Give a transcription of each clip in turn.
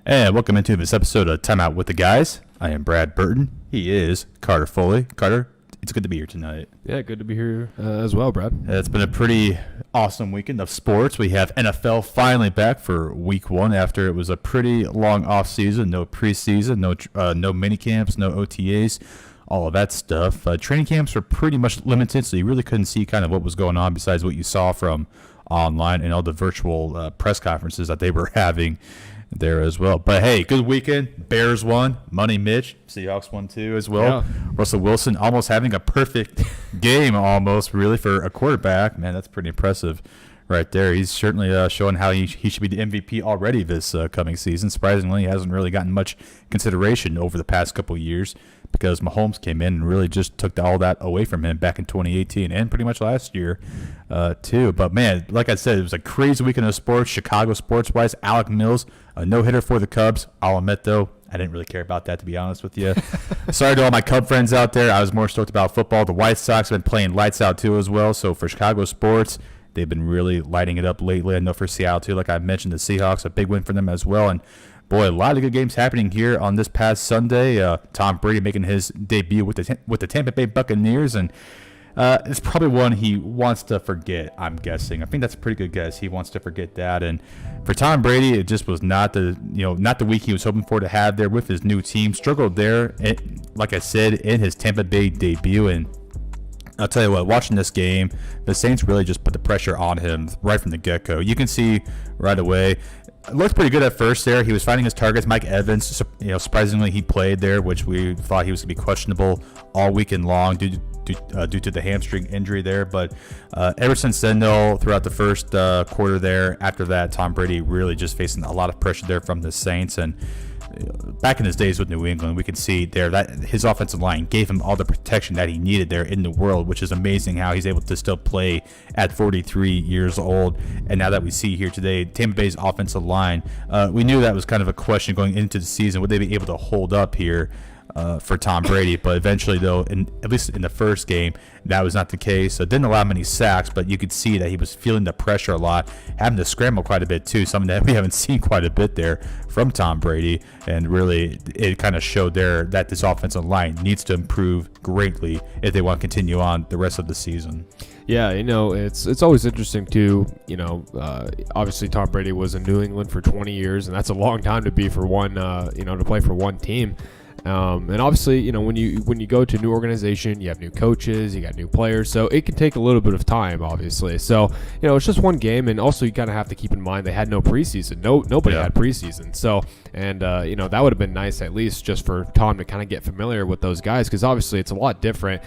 And welcome into this episode of Time Out with the Guys. I am Brad Burton. He is Carter Foley. Carter, it's good to be here tonight. Yeah, good to be here as well, Brad. It's been a pretty awesome weekend of sports. We have NFL finally back for week one after it was a pretty long off season. No preseason, no mini camps, no OTAs, all of that stuff. Training camps were pretty much limited, so you really couldn't see kind of what was going on besides what you saw from online and all the virtual press conferences that they were having there as well. But hey, good weekend. Bears won. Money Mitch. Seahawks won too as well. Yeah. Russell Wilson almost having a perfect game almost, really, for a quarterback. Man, that's pretty impressive right there. He's certainly showing how he should be the MVP already this coming season. Surprisingly, he hasn't really gotten much consideration over the past couple of years because Mahomes came in and really just took all that away from him back in 2018 and pretty much last year too. But man, like I said, it was a crazy weekend of sports. Chicago sports-wise, Alec Mills, a no-hitter for the Cubs. I'll admit, though, I didn't really care about that, to be honest with you. Sorry to all my Cub friends out there. I was more stoked about football. The White Sox have been playing lights out too as well. So for Chicago sports, they've been really lighting it up lately. I know for Seattle too, like I mentioned, the Seahawks, a big win for them as well. And boy, a lot of good games happening here on this past Sunday. Tom Brady making his debut with the Tampa Bay Buccaneers, and it's probably one he wants to forget, I'm guessing. I think that's a pretty good guess. He wants to forget that. And for Tom Brady, it just was not the week he was hoping for to have there with his new team. Struggled there, like I said, in his Tampa Bay debut. And I'll tell you what, watching this game, the Saints really just put the pressure on him right from the get-go. You can see right away. It looked pretty good at first there. He was finding his targets. Mike Evans, surprisingly, he played there, which we thought he was going to be questionable all weekend long due to the hamstring injury there. But ever since then, though, throughout the first quarter there, after that, Tom Brady really just facing a lot of pressure there from the Saints. And back in his days with New England, we could see there that his offensive line gave him all the protection that he needed there in the world, which is amazing how he's able to still play at 43 years old. And now that we see here today, Tampa Bay's offensive line, we knew that was kind of a question going into the season. Would they be able to hold up here for Tom Brady? But eventually, though, at least in the first game, that was not the case. So it didn't allow many sacks, but you could see that he was feeling the pressure a lot, having to scramble quite a bit too, something that we haven't seen quite a bit there from Tom Brady. And really, it kind of showed there that this offensive line needs to improve greatly if they want to continue on the rest of the season. Yeah, it's always interesting too. Obviously Tom Brady was in New England for 20 years, and that's a long time to be for one, to play for one team. And obviously, when you go to a new organization, you have new coaches, you got new players, so it can take a little bit of time, obviously. So, it's just one game, and also you kind of have to keep in mind they had no preseason. Nobody had preseason. So, and that would have been nice at least just for Tom to kind of get familiar with those guys, because obviously it's a lot different,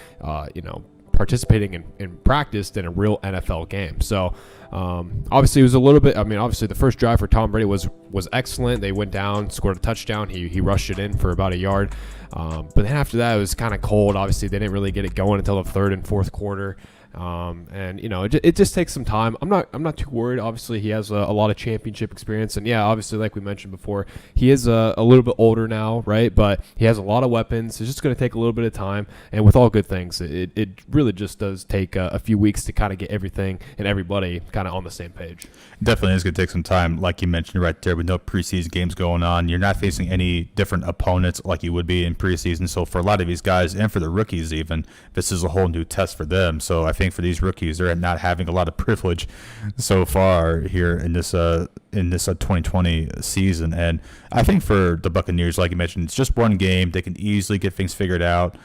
participating in practice than a real NFL game. So obviously it was a little bit, obviously the first drive for Tom Brady was excellent. They went down, scored a touchdown. He rushed it in for about a yard. But then after that, it was kind of cold. Obviously they didn't really get it going until the third and fourth quarter. It just takes some time. I'm not too worried. Obviously, he has a lot of championship experience, and yeah, obviously, like we mentioned before, he is a little bit older now, right? But he has a lot of weapons. It's just going to take a little bit of time, and with all good things, it really just does take a few weeks to kind of get everything and everybody kind of on the same page. Definitely is going to take some time, like you mentioned right there, with no preseason games going on. You're not facing any different opponents like you would be in preseason. So for a lot of these guys, and for the rookies even, this is a whole new test for them. So I think for these rookies, they're not having a lot of privilege so far here in this 2020 season. And I think for the Buccaneers, like you mentioned, it's just one game. They can easily get things figured out.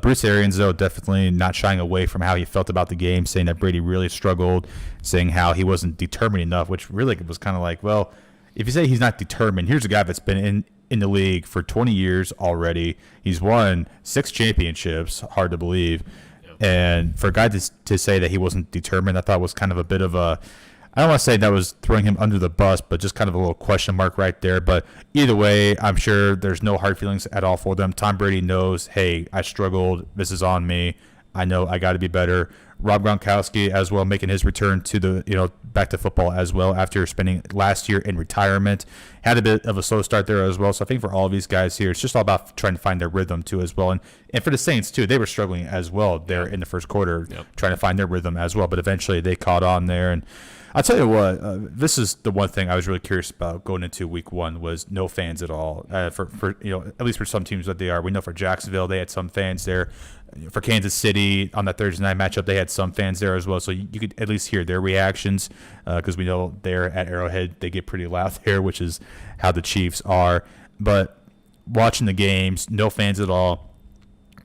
Bruce Arians, though, definitely not shying away from how he felt about the game, saying that Brady really struggled, saying how he wasn't determined enough, which really was kind of like, well, if you say he's not determined, here's a guy that's been in the league for 20 years already. He's won 6 championships, hard to believe. And for a guy to say that he wasn't determined, I thought was kind of a bit of a, I don't want to say that was throwing him under the bus, but just kind of a little question mark right there. But either way, I'm sure there's no hard feelings at all for them. Tom Brady knows, hey, I struggled. This is on me. I know I got to be better. Rob Gronkowski as well, making his return to the back to football as well after spending last year in retirement. Had a bit of a slow start there as well. So I think for all of these guys here, it's just all about trying to find their rhythm too as well. And for the Saints too, they were struggling as well there in the first quarter, trying to find their rhythm as well. But eventually they caught on there. And I'll tell you what. This is the one thing I was really curious about going into week one was no fans at all. For at least for some teams that they are. We know for Jacksonville they had some fans there. For Kansas City on that Thursday night matchup, they had some fans there as well. So you could at least hear their reactions because we know they're at Arrowhead. They get pretty loud there, which is how the Chiefs are. But watching the games, no fans at all.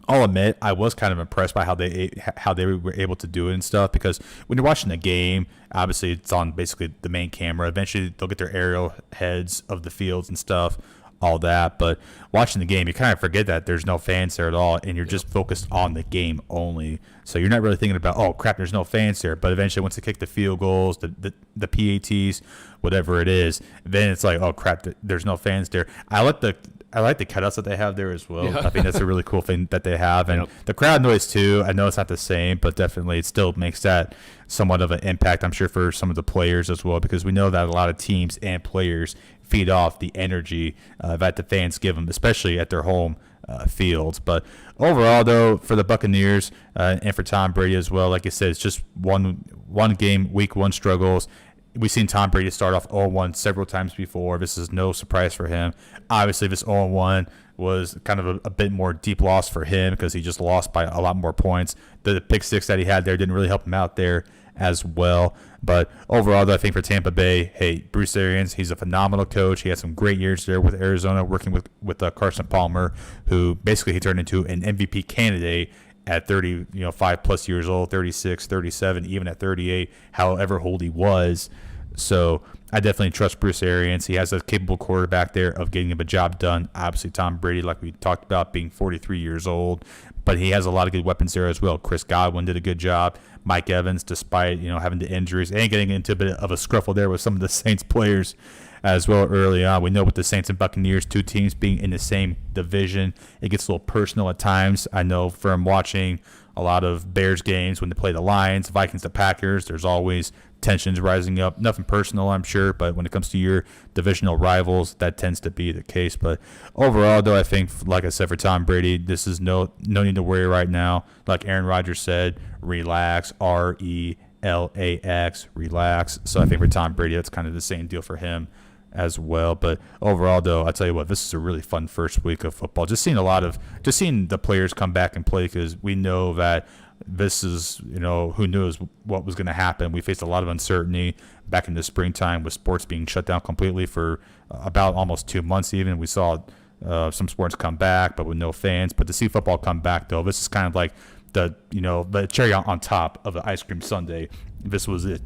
I'll admit I was kind of impressed by how they were able to do it and stuff because when you're watching the game, obviously it's on basically the main camera. Eventually they'll get their aerial heads of the fields and stuff, all that. But watching the game, you kind of forget that there's no fans there at all, and you're just focused on the game only. So you're not really thinking about, oh crap, there's no fans there. But eventually once they kick the field goals, the PATs, whatever it is, then it's like, oh crap, there's no fans there. I like the cutouts that they have there as well. Yeah. I think that's a really cool thing that they have. And the crowd noise, too. I know it's not the same, but definitely it still makes that somewhat of an impact, I'm sure, for some of the players as well, because we know that a lot of teams and players feed off the energy that the fans give them, especially at their home fields. But overall, though, for the Buccaneers and for Tom Brady as well, like I said, it's just one game, week one struggles. We've seen Tom Brady start off 0-1 several times before. This is no surprise for him. Obviously, this 0-1 was kind of a bit more deep loss for him because he just lost by a lot more points. The pick six that he had there didn't really help him out there as well. But overall, though, I think for Tampa Bay, hey, Bruce Arians, he's a phenomenal coach. He had some great years there with Arizona, working with Carson Palmer, who basically he turned into an MVP candidate at 5 plus years old, 36, 37, even at 38, however old he was. So I definitely trust Bruce Arians. He has a capable quarterback there of getting him a job done. Obviously, Tom Brady, like we talked about, being 43 years old, but he has a lot of good weapons there as well. Chris Godwin did a good job. Mike Evans, despite having the injuries and getting into a bit of a scuffle there with some of the Saints players as well early on. We know with the Saints and Buccaneers, two teams being in the same division, it gets a little personal at times. I know from watching a lot of Bears games when they play the Lions, Vikings, the Packers, there's always tensions rising up. Nothing personal, I'm sure, but when it comes to your divisional rivals, that tends to be the case. But overall, though, I think, like I said, for Tom Brady, this is no need to worry right now. Like Aaron Rodgers said, relax, RELAX, relax. So I think for Tom Brady, that's kind of the same deal for him as well. But overall, though, I tell you what, this is a really fun first week of football. Just seeing the players come back and play, because we know that this is, who knows what was going to happen. We faced a lot of uncertainty back in the springtime with sports being shut down completely for about almost 2 months even. We saw some sports come back, but with no fans. But to see football come back, though, this is kind of like the cherry on top of the ice cream sundae. This was it.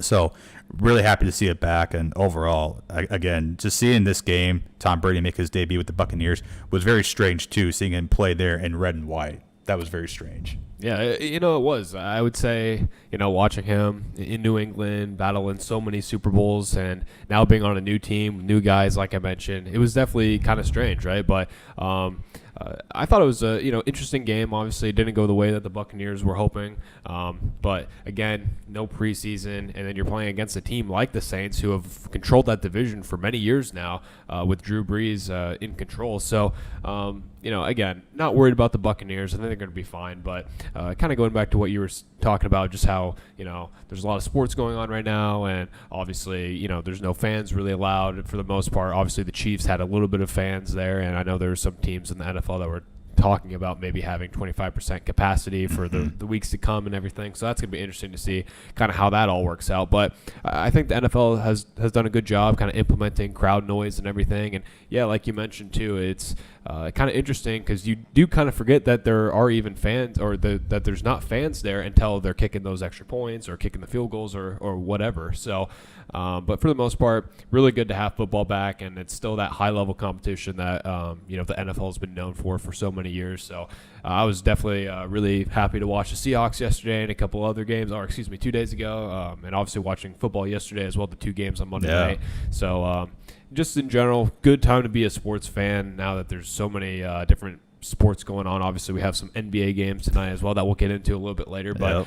So really happy to see it back. And overall, again, just seeing this game, Tom Brady make his debut with the Buccaneers was very strange, too, seeing him play there in red and white. That was very strange. Yeah, it was. I would say, watching him in New England, battling so many Super Bowls, and now being on a new team, new guys, like I mentioned, it was definitely kind of strange, right? But I thought it was a interesting game. Obviously, it didn't go the way that the Buccaneers were hoping. But again, no preseason, and then you're playing against a team like the Saints, who have controlled that division for many years now, with Drew Brees in control. So, again, not worried about the Buccaneers. I think they're going to be fine. But kind of going back to what you were talking about, just how there's a lot of sports going on right now, and obviously there's no fans really allowed for the most part. Obviously, the Chiefs had a little bit of fans there, and I know there were some teams in the NFL that were talking about maybe having 25% capacity for the weeks to come and everything. So that's going to be interesting to see kind of how that all works out. But I think the NFL has done a good job kind of implementing crowd noise and everything. And yeah, like you mentioned too, it's kind of interesting because you do kind of forget that there are even fans, or that there's not fans there until they're kicking those extra points or kicking the field goals or whatever. So, but for the most part, really good to have football back, and it's still that high-level competition that the NFL has been known for so many years. So I was definitely really happy to watch the Seahawks yesterday and a couple other games, 2 days ago, and obviously watching football yesterday as well, the 2 games on Monday night. So just in general, good time to be a sports fan now that there's so many different sports going on. Obviously, we have some NBA games tonight as well that we'll get into a little bit later. But,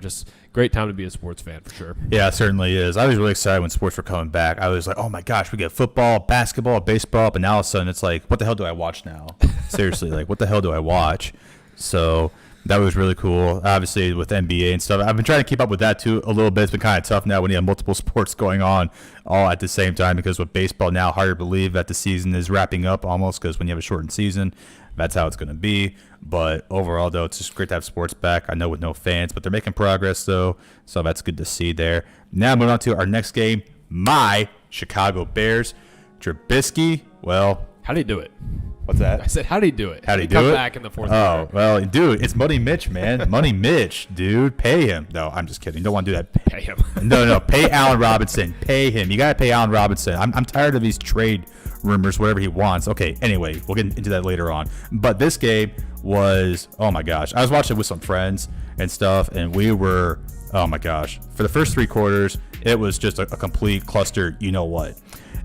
just great time to be a sports fan for sure. Yeah, it certainly is. I was really excited when sports were coming back. I was like, oh, my gosh, we get football, basketball, baseball. But now all of a sudden it's like, what the hell do I watch now? Seriously, like, what the hell do I watch? So That was really cool. Obviously, with NBA and stuff, I've been trying to keep up with that too a little bit. It's been kind of tough now when you have multiple sports going on all at the same time, because with baseball now, hard to believe that the season is wrapping up almost, because when you have a shortened season, that's how it's going to be. But overall, though, it's just great to have sports back. I know with no fans, but they're making progress, though, so that's good to see there. Now, moving on to our next game, my Chicago Bears. Trubisky, well, How did he do it? what's that? I said, how did he do it? How'd he come do it? back in the fourth Oh, quarter? well, dude, it's Money Mitch, man. Money Mitch, dude. Pay him. No, I'm just kidding. Don't want to do that. Pay him. No. Pay Allen Robinson. Pay him. You got to pay Allen Robinson. I'm tired of these trade rumors, whatever he wants. Okay, anyway, we'll get into that later on. But this game was, oh my gosh. I was watching it with some friends and stuff, and we were, oh my gosh. For the first 3 quarters, it was just a complete cluster, you know what.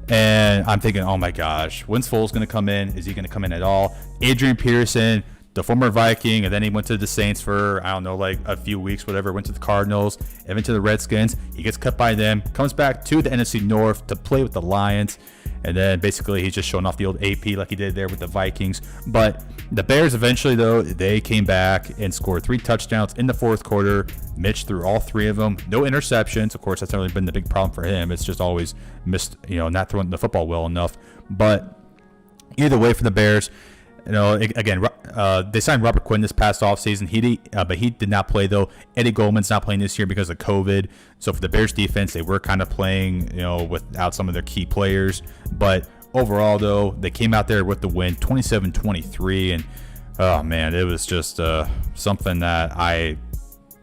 And I'm thinking, oh my gosh, when's Foles going to come in? Is he going to come in at all? Adrian Peterson, the former Viking, and then he went to the Saints for, I don't know, like a few weeks, whatever, went to the Cardinals, and went to the Redskins. He gets cut by them, comes back to the NFC North to play with the Lions, and then basically he's just showing off the old AP like he did there with the Vikings. But the Bears eventually, though, they came back and scored 3 touchdowns in the fourth quarter. Mitch threw all 3 of them. No interceptions. Of course, that's not really been the big problem for him. It's just always missed, not throwing the football well enough. But either way for the Bears, again, they signed Robert Quinn this past offseason. But he did not play, though. Eddie Goldman's not playing this year because of COVID. So for the Bears defense, they were kind of playing, without some of their key players. But overall, though, they came out there with the win, 27-23. And, oh, man, it was just something that I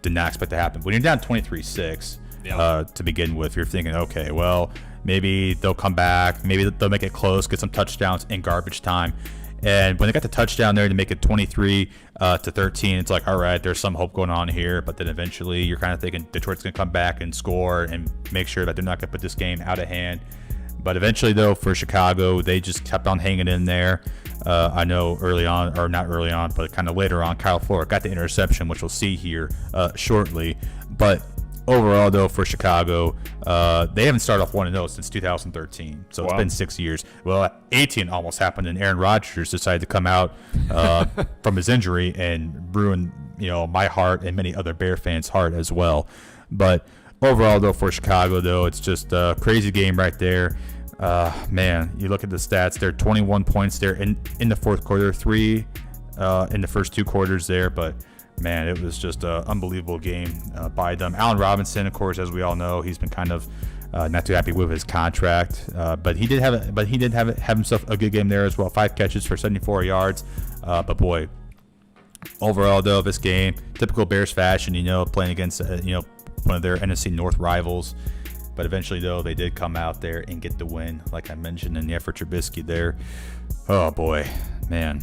did not expect to happen. When you're down 23-6 to begin with, you're thinking, okay, well, maybe they'll come back. Maybe they'll make it close, get some touchdowns in garbage time. And when they got the touchdown there to make it 23-13, it's like, all right, there's some hope going on here. But then eventually you're kind of thinking Detroit's going to come back and score and make sure that they're not going to put this game out of hand. But eventually, though, for Chicago, they just kept on hanging in there. I know early on, or not early on, but kind of later on, Kyle Fuller got the interception, which we'll see here shortly. But overall, though, for Chicago, they haven't started off 1-0 since 2013. So It's been 6 years. Well, 18 almost happened, and Aaron Rodgers decided to come out from his injury and ruin, my heart and many other Bear fans' heart as well. But overall, though, for Chicago, though, it's just a crazy game right there. Man, you look at the stats. They're 21 points there in the fourth quarter, 3 in the first 2 quarters there, but man, it was just an unbelievable game by them. Allen Robinson, of course, as we all know, he's been kind of not too happy with his contract, but he did have himself a good game there as well. 5 catches for 74 yards. But boy, overall though, this game, typical Bears fashion, playing against one of their NFC North rivals. But eventually, though, they did come out there and get the win, like I mentioned, in the effort Trubisky there. Oh boy, man.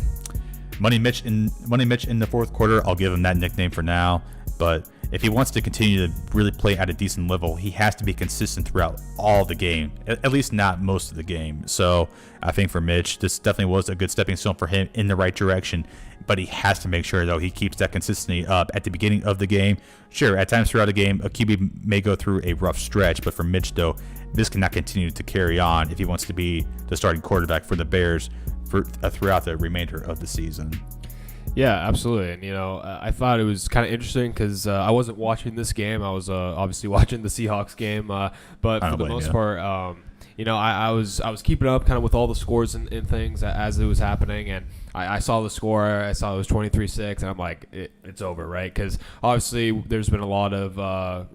Money Mitch in the fourth quarter, I'll give him that nickname for now. But if he wants to continue to really play at a decent level, he has to be consistent throughout all the game, at least not most of the game. So I think for Mitch, this definitely was a good stepping stone for him in the right direction. But he has to make sure, though, he keeps that consistency up at the beginning of the game. Sure, at times throughout the game, a QB may go through a rough stretch. But for Mitch, though, this cannot continue to carry on if he wants to be the starting quarterback for the Bears throughout the remainder of the season. Yeah, absolutely. And, I thought it was kind of interesting because I wasn't watching this game. I was obviously watching the Seahawks game. But for the most part, I was keeping up kind of with all the scores and things as it was happening. And I saw the score. I saw it was 23-6. And I'm like, it's over, right? Because obviously there's been a lot of,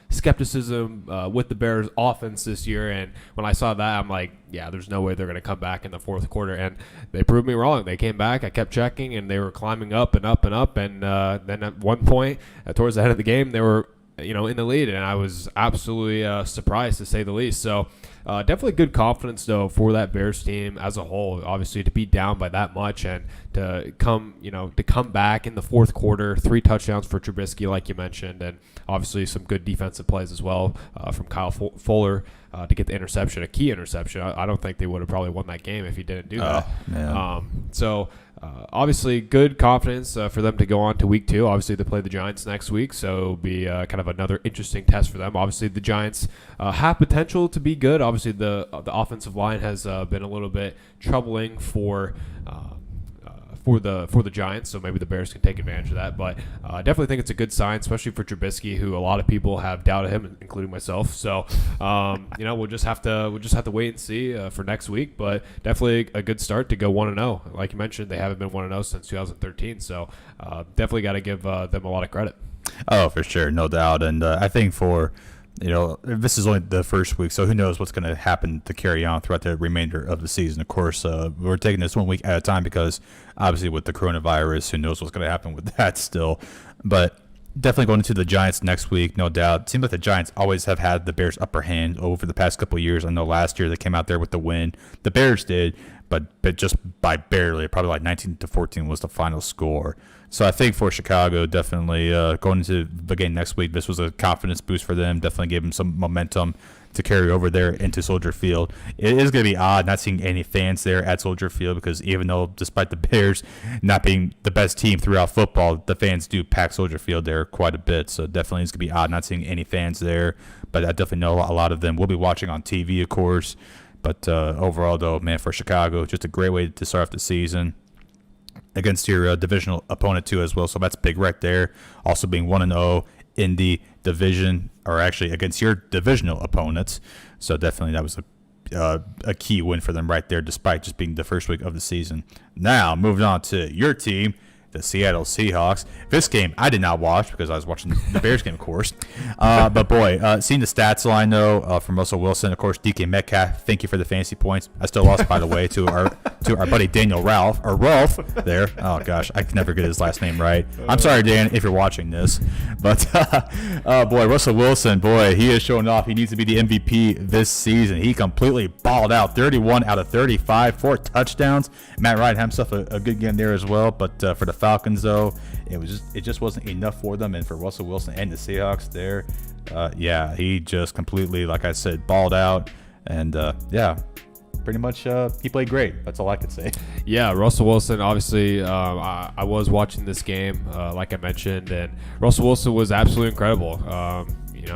skepticism with the Bears offense this year. And when I saw that, I'm like, yeah, there's no way they're going to come back in the fourth quarter. And they proved me wrong. They came back. I kept checking, and they were climbing up and up and up. And then at one point, towards the end of the game, they were, in the lead. And I was absolutely surprised, to say the least. So definitely good confidence, though, for that Bears team as a whole. Obviously, to be down by that much and to come back in the fourth quarter, 3 touchdowns for Trubisky, like you mentioned, and obviously some good defensive plays as well from Kyle Fuller to get the interception, a key interception. I don't think they would have probably won that game if he didn't do that. So obviously good confidence for them to go on to week 2. Obviously, they play the Giants next week, so it'll be kind of another interesting test for them. Obviously, the Giants have potential to be good. Obviously, the offensive line has been a little bit troubling for for the Giants, so maybe the Bears can take advantage of that. But I definitely think it's a good sign, especially for Trubisky, who a lot of people have doubted him, including myself. So we'll just have to wait and see for next week. But definitely a good start to go 1-0. Like you mentioned, they haven't been 1-0 since 2013. So definitely got to give them a lot of credit. Oh, for sure, no doubt. And I think this is only the first week, so who knows what's going to happen to carry on throughout the remainder of the season. Of course, we're taking this 1 week at a time because obviously with the coronavirus, who knows what's going to happen with that still. But definitely going into the Giants next week, no doubt. It seems like the Giants always have had the Bears' upper hand over the past couple of years. I know last year they came out there with the win. The Bears did, but just by barely. Probably like 19-14 was the final score. So I think for Chicago, definitely going into the game next week, this was a confidence boost for them. Definitely gave them some momentum to carry over there into Soldier Field. It is going to be odd not seeing any fans there at Soldier Field because even though despite the Bears not being the best team throughout football, the fans do pack Soldier Field there quite a bit. So definitely it's going to be odd not seeing any fans there. But I definitely know a lot of them will be watching on TV, of course. But overall, though, man, for Chicago, just a great way to start off the season against your divisional opponent, too, as well. So that's big right there. Also being 1-0 in the division, or actually against your divisional opponents. So definitely that was a key win for them right there, despite just being the first week of the season. Now, moving on to your team, the Seattle Seahawks. This game I did not watch because I was watching the Bears game, of course. But boy, seeing the stats line though from Russell Wilson, of course, DK Metcalf. Thank you for the fantasy points. I still lost, by the way, to our buddy Daniel Rolfe there. Oh gosh, I can never get his last name right. I'm sorry, Dan, if you're watching this. But boy, Russell Wilson, boy, he is showing off. He needs to be the MVP this season. He completely balled out, 31 out of 35, 4 touchdowns. Matt Ryan had himself a good game there as well. But for the Falcons, though, it just wasn't enough for them. And for Russell Wilson and the Seahawks there, he just completely, like I said, balled out. And pretty much he played great. That's all I could say. Yeah, Russell Wilson, obviously, I was watching this game, like I mentioned, and Russell Wilson was absolutely incredible.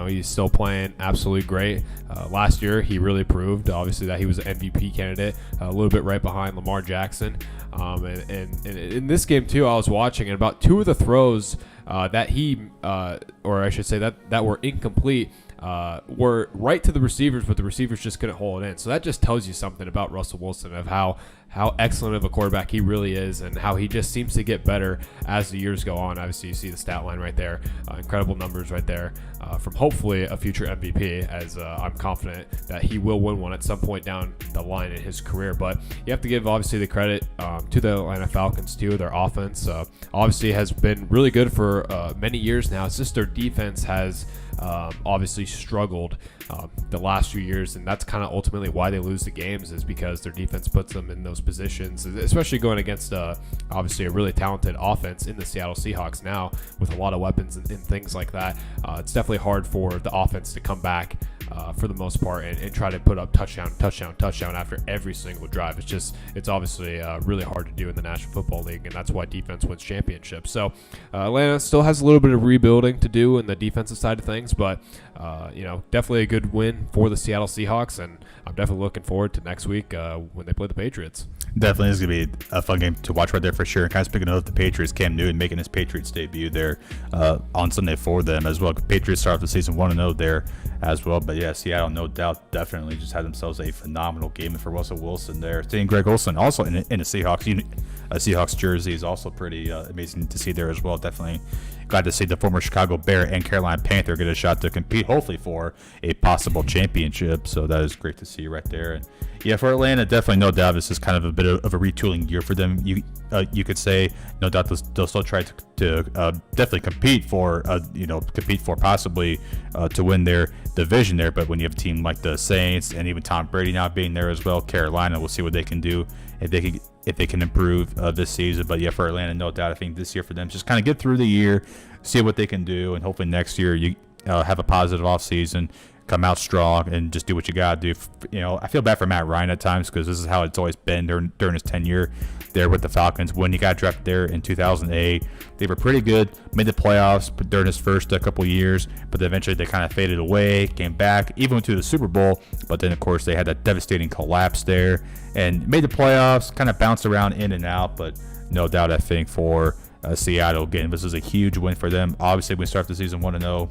He's still playing absolutely great. Last year, he really proved, obviously, that he was an MVP candidate, a little bit right behind Lamar Jackson. And in this game, too, I was watching, and about 2 of the throws that he, or I should say that were incomplete, were right to the receivers, but the receivers just couldn't hold it in. So that just tells you something about Russell Wilson, of how excellent of a quarterback he really is, and how he just seems to get better as the years go on. Obviously, you see the stat line right there, incredible numbers right there from hopefully a future MVP, as I'm confident that he will win one at some point down the line in his career. But you have to give, obviously, the credit to the Atlanta Falcons, too. Their offense obviously has been really good for many years now. It's just their defense has obviously struggled the last few years, and that's kind of ultimately why they lose the games, is because their defense puts them in those positions, especially going against obviously a really talented offense in the Seattle Seahawks now with a lot of weapons and things like that. It's definitely hard for the offense to come back for the most part and try to put up touchdown after every single drive. It's obviously really hard to do in the National Football League, and that's why defense wins championships. So Atlanta still has a little bit of rebuilding to do in the defensive side of things, but definitely a good win for the Seattle Seahawks, and I'm definitely looking forward to next week when they play the Patriots. Definitely is going to be a fun game to watch right there for sure. Kind of speaking of the Patriots, Cam Newton making his Patriots debut there on Sunday for them as well. Patriots start off the season 1-0 there as well. But yeah, Seattle, no doubt, definitely just had themselves a phenomenal game. And for Russell Wilson there, seeing Greg Olsen also in a Seahawks jersey is also pretty amazing to see there as well. Definitely glad to see the former Chicago Bear and Carolina Panther get a shot to compete, hopefully, for a possible championship. So that is great to see right there. And yeah, for Atlanta, definitely, no doubt, this is kind of a bit of a retooling year for them. You could say, no doubt, they'll still try to definitely compete for possibly to win their division there. But when you have a team like the Saints and even Tom Brady now being there as well, Carolina, we'll see what they can do if they can improve this season. But yeah, for Atlanta, no doubt, I think this year for them, just kind of get through the year, see what they can do, and hopefully next year you have a positive offseason, come out strong, and just do what you got to do. I feel bad for Matt Ryan at times because this is how it's always been during his tenure there with the Falcons. When he got drafted there in 2008, they were pretty good, made the playoffs during his first couple years, but eventually they kind of faded away, came back, even went to the Super Bowl, but then, of course, they had that devastating collapse there and made the playoffs, kind of bounced around in and out, but no doubt I think for Seattle, again, this is a huge win for them. Obviously, we start the season 1-0.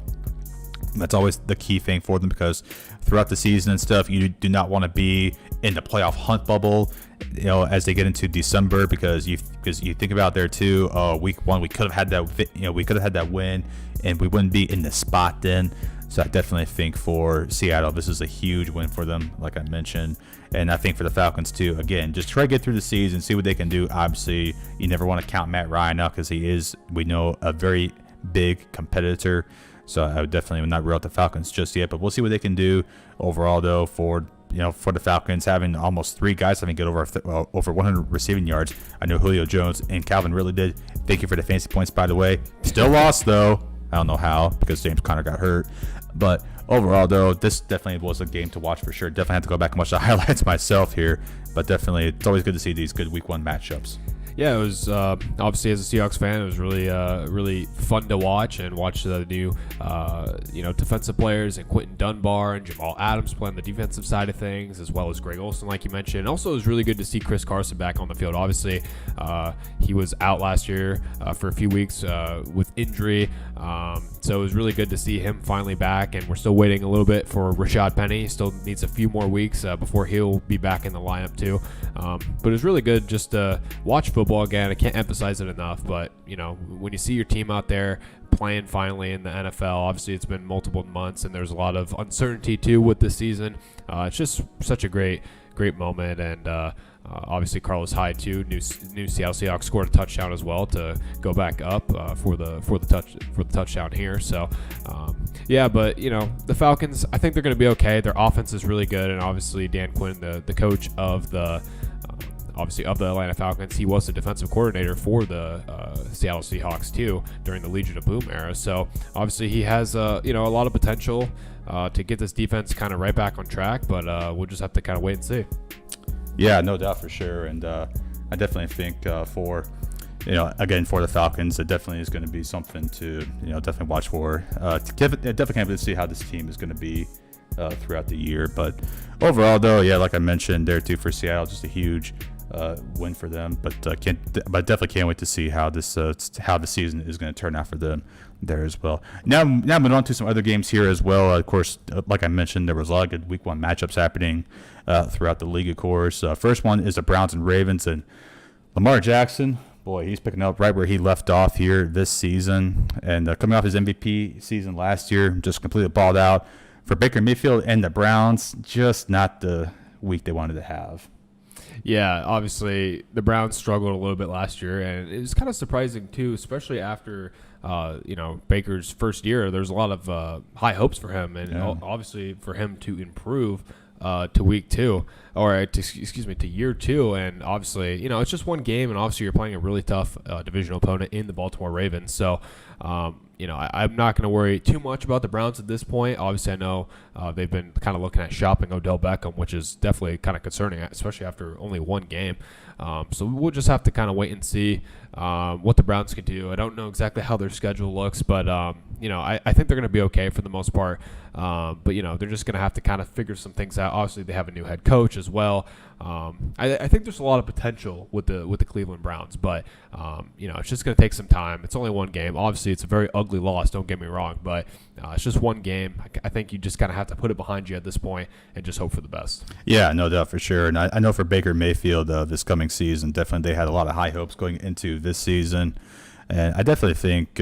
That's always the key thing for them, because throughout the season and stuff, you do not want to be in the playoff hunt bubble, as they get into December, because you think about there too. Week 1, we could have had that win, and we wouldn't be in the spot then. So I definitely think for Seattle, this is a huge win for them, like I mentioned. And I think for the Falcons too, again, just try to get through the season, see what they can do. Obviously, you never want to count Matt Ryan out, because he is, we know, a very big competitor. So I would definitely not rule out the Falcons just yet, but we'll see what they can do overall, though, for the Falcons, having almost 3 guys having get over 100 receiving yards. I know Julio Jones and Calvin really did. Thank you for the fantasy points, by the way. Still lost, though. I don't know how, because James Conner got hurt. But overall, though, this definitely was a game to watch for sure. Definitely have to go back and watch the highlights myself here. But definitely, it's always good to see these good Week 1 matchups. Yeah, it was obviously, as a Seahawks fan, it was really fun to watch, and watch the new defensive players, and Quentin Dunbar and Jamal Adams playing the defensive side of things, as well as Greg Olsen, like you mentioned. Also, it was really good to see Chris Carson back on the field. Obviously, he was out last year for a few weeks with injury, so it was really good to see him finally back. And we're still waiting a little bit for Rashad Penny. He still needs a few more weeks before he'll be back in the lineup too. But it was really good just to watch football again. I can't emphasize it enough, but when you see your team out there playing finally in the NFL, obviously it's been multiple months, and there's a lot of uncertainty too with this season. It's just such a great moment, and obviously Carlos Hyde too, new Seattle Seahawks, scored a touchdown as well to go back up for the touchdown here. So but the Falcons, I think they're going to be okay. Their offense is really good, and obviously Dan Quinn, the coach of the Atlanta Falcons, he was the defensive coordinator for the Seattle Seahawks too during the Legion of Boom era. So obviously he has a lot of potential to get this defense kind of right back on track, but we'll just have to kind of wait and see. Yeah, no doubt for sure. And I definitely think for the Falcons, it definitely is going to be something to definitely watch for. Definitely can't wait to see how this team is going to be throughout the year. But overall, though, like I mentioned there too, for Seattle, just a huge win for them. But definitely can't wait to see how how the season is going to turn out for them there as well. Now moving on to some other games here as well. Of course, like I mentioned, there was a lot of good Week 1 matchups happening throughout the league. Of course, first one is the Browns and Ravens, and Lamar Jackson. Boy, he's picking up right where he left off here this season, and coming off his MVP season last year, just completely balled out. For Baker Mayfield and the Browns, just not the week they wanted to have. Yeah, obviously the Browns struggled a little bit last year, and it was kind of surprising too, especially after Baker's first year. There's a lot of high hopes for him, and obviously for him to improve to week 2, or to year 2. And obviously, it's just one game, and obviously you're playing a really tough divisional opponent in the Baltimore Ravens. So, I'm not going to worry too much about the Browns at this point. Obviously, I know they've been kind of looking at shopping Odell Beckham, which is definitely kind of concerning, especially after only one game. So we'll just have to kind of wait and see what the Browns can do. I don't know exactly how their schedule looks, but I think they're going to be okay for the most part. But they're just going to have to kind of figure some things out. Obviously, they have a new head coach as well. I think there's a lot of potential with the Cleveland Browns, but it's just going to take some time. It's only one game. Obviously, it's a very ugly loss. Don't get me wrong, but it's just one game. I think you just kind of have to put it behind you at this point and just hope for the best. Yeah, no doubt for sure. And I know for Baker Mayfield this coming season, definitely they had a lot of high hopes going into this season, and I definitely think.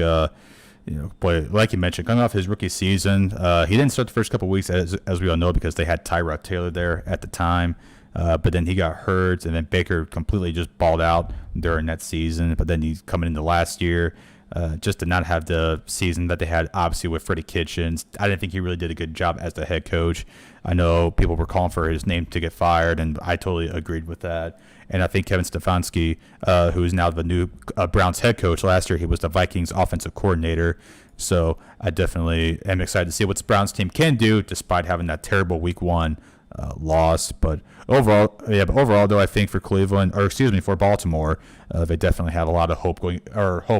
Boy, like you mentioned, coming off his rookie season, he didn't start the first couple of weeks, as we all know, because they had Tyrod Taylor there at the time. But then he got hurt, and then Baker completely just balled out during that season. But then he's coming into last year, just to not have the season that they had, obviously, with Freddie Kitchens. I didn't think he really did a good job as the head coach. I know people were calling for his name to get fired, and I totally agreed with that. And I think Kevin Stefanski, who is now the new Browns head coach, last year he was the Vikings offensive coordinator. So I definitely am excited to see what the Browns team can do, despite having that terrible Week 1 loss. But overall, though, I think for for Baltimore, they definitely have a lot of hope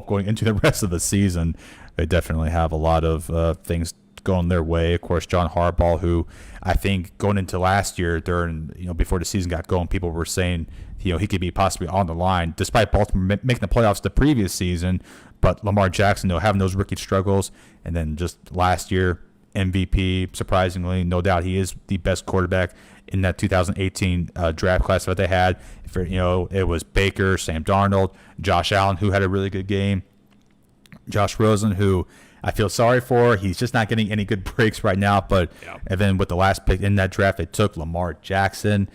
going into the rest of the season. They definitely have a lot of things going their way. Of course, John Harbaugh, who I think going into last year before the season got going, people were saying, he could be possibly on the line, despite Baltimore making the playoffs the previous season. But Lamar Jackson, having those rookie struggles, and then just last year, MVP, surprisingly, no doubt he is the best quarterback in that 2018 draft class that they had. It was Baker, Sam Darnold, Josh Allen, who had a really good game, Josh Rosen, who I feel sorry for. He's just not getting any good breaks right now. But And then with the last pick in that draft, they took Lamar Jackson.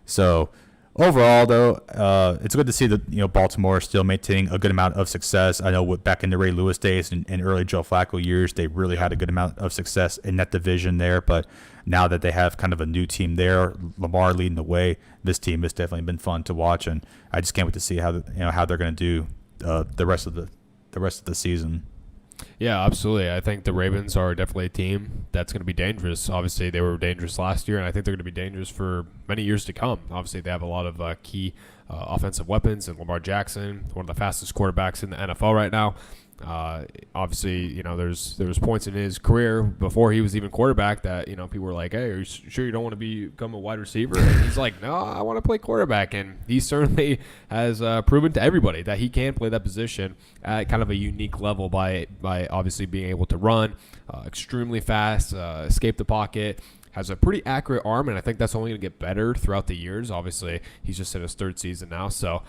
So overall, though, it's good to see that Baltimore still maintaining a good amount of success. I know back in the Ray Lewis days and early Joe Flacco years, they really had a good amount of success in that division there. But now that they have kind of a new team there, Lamar leading the way, this team has definitely been fun to watch, and I just can't wait to see how they're going to do the rest of the season. Yeah, absolutely. I think the Ravens are definitely a team that's going to be dangerous. Obviously, they were dangerous last year, and I think they're going to be dangerous for many years to come. Obviously, they have a lot of key offensive weapons, and Lamar Jackson, one of the fastest quarterbacks in the NFL right now. Obviously, there's points in his career before he was even quarterback that people were like, "Hey, are you sure you don't want to become a wide receiver?" And he's like, "No, I want to play quarterback." And he certainly has proven to everybody that he can play that position at kind of a unique level by obviously being able to run extremely fast, escape the pocket. Has a pretty accurate arm, and I think that's only going to get better throughout the years. Obviously, he's just in his third season now, so.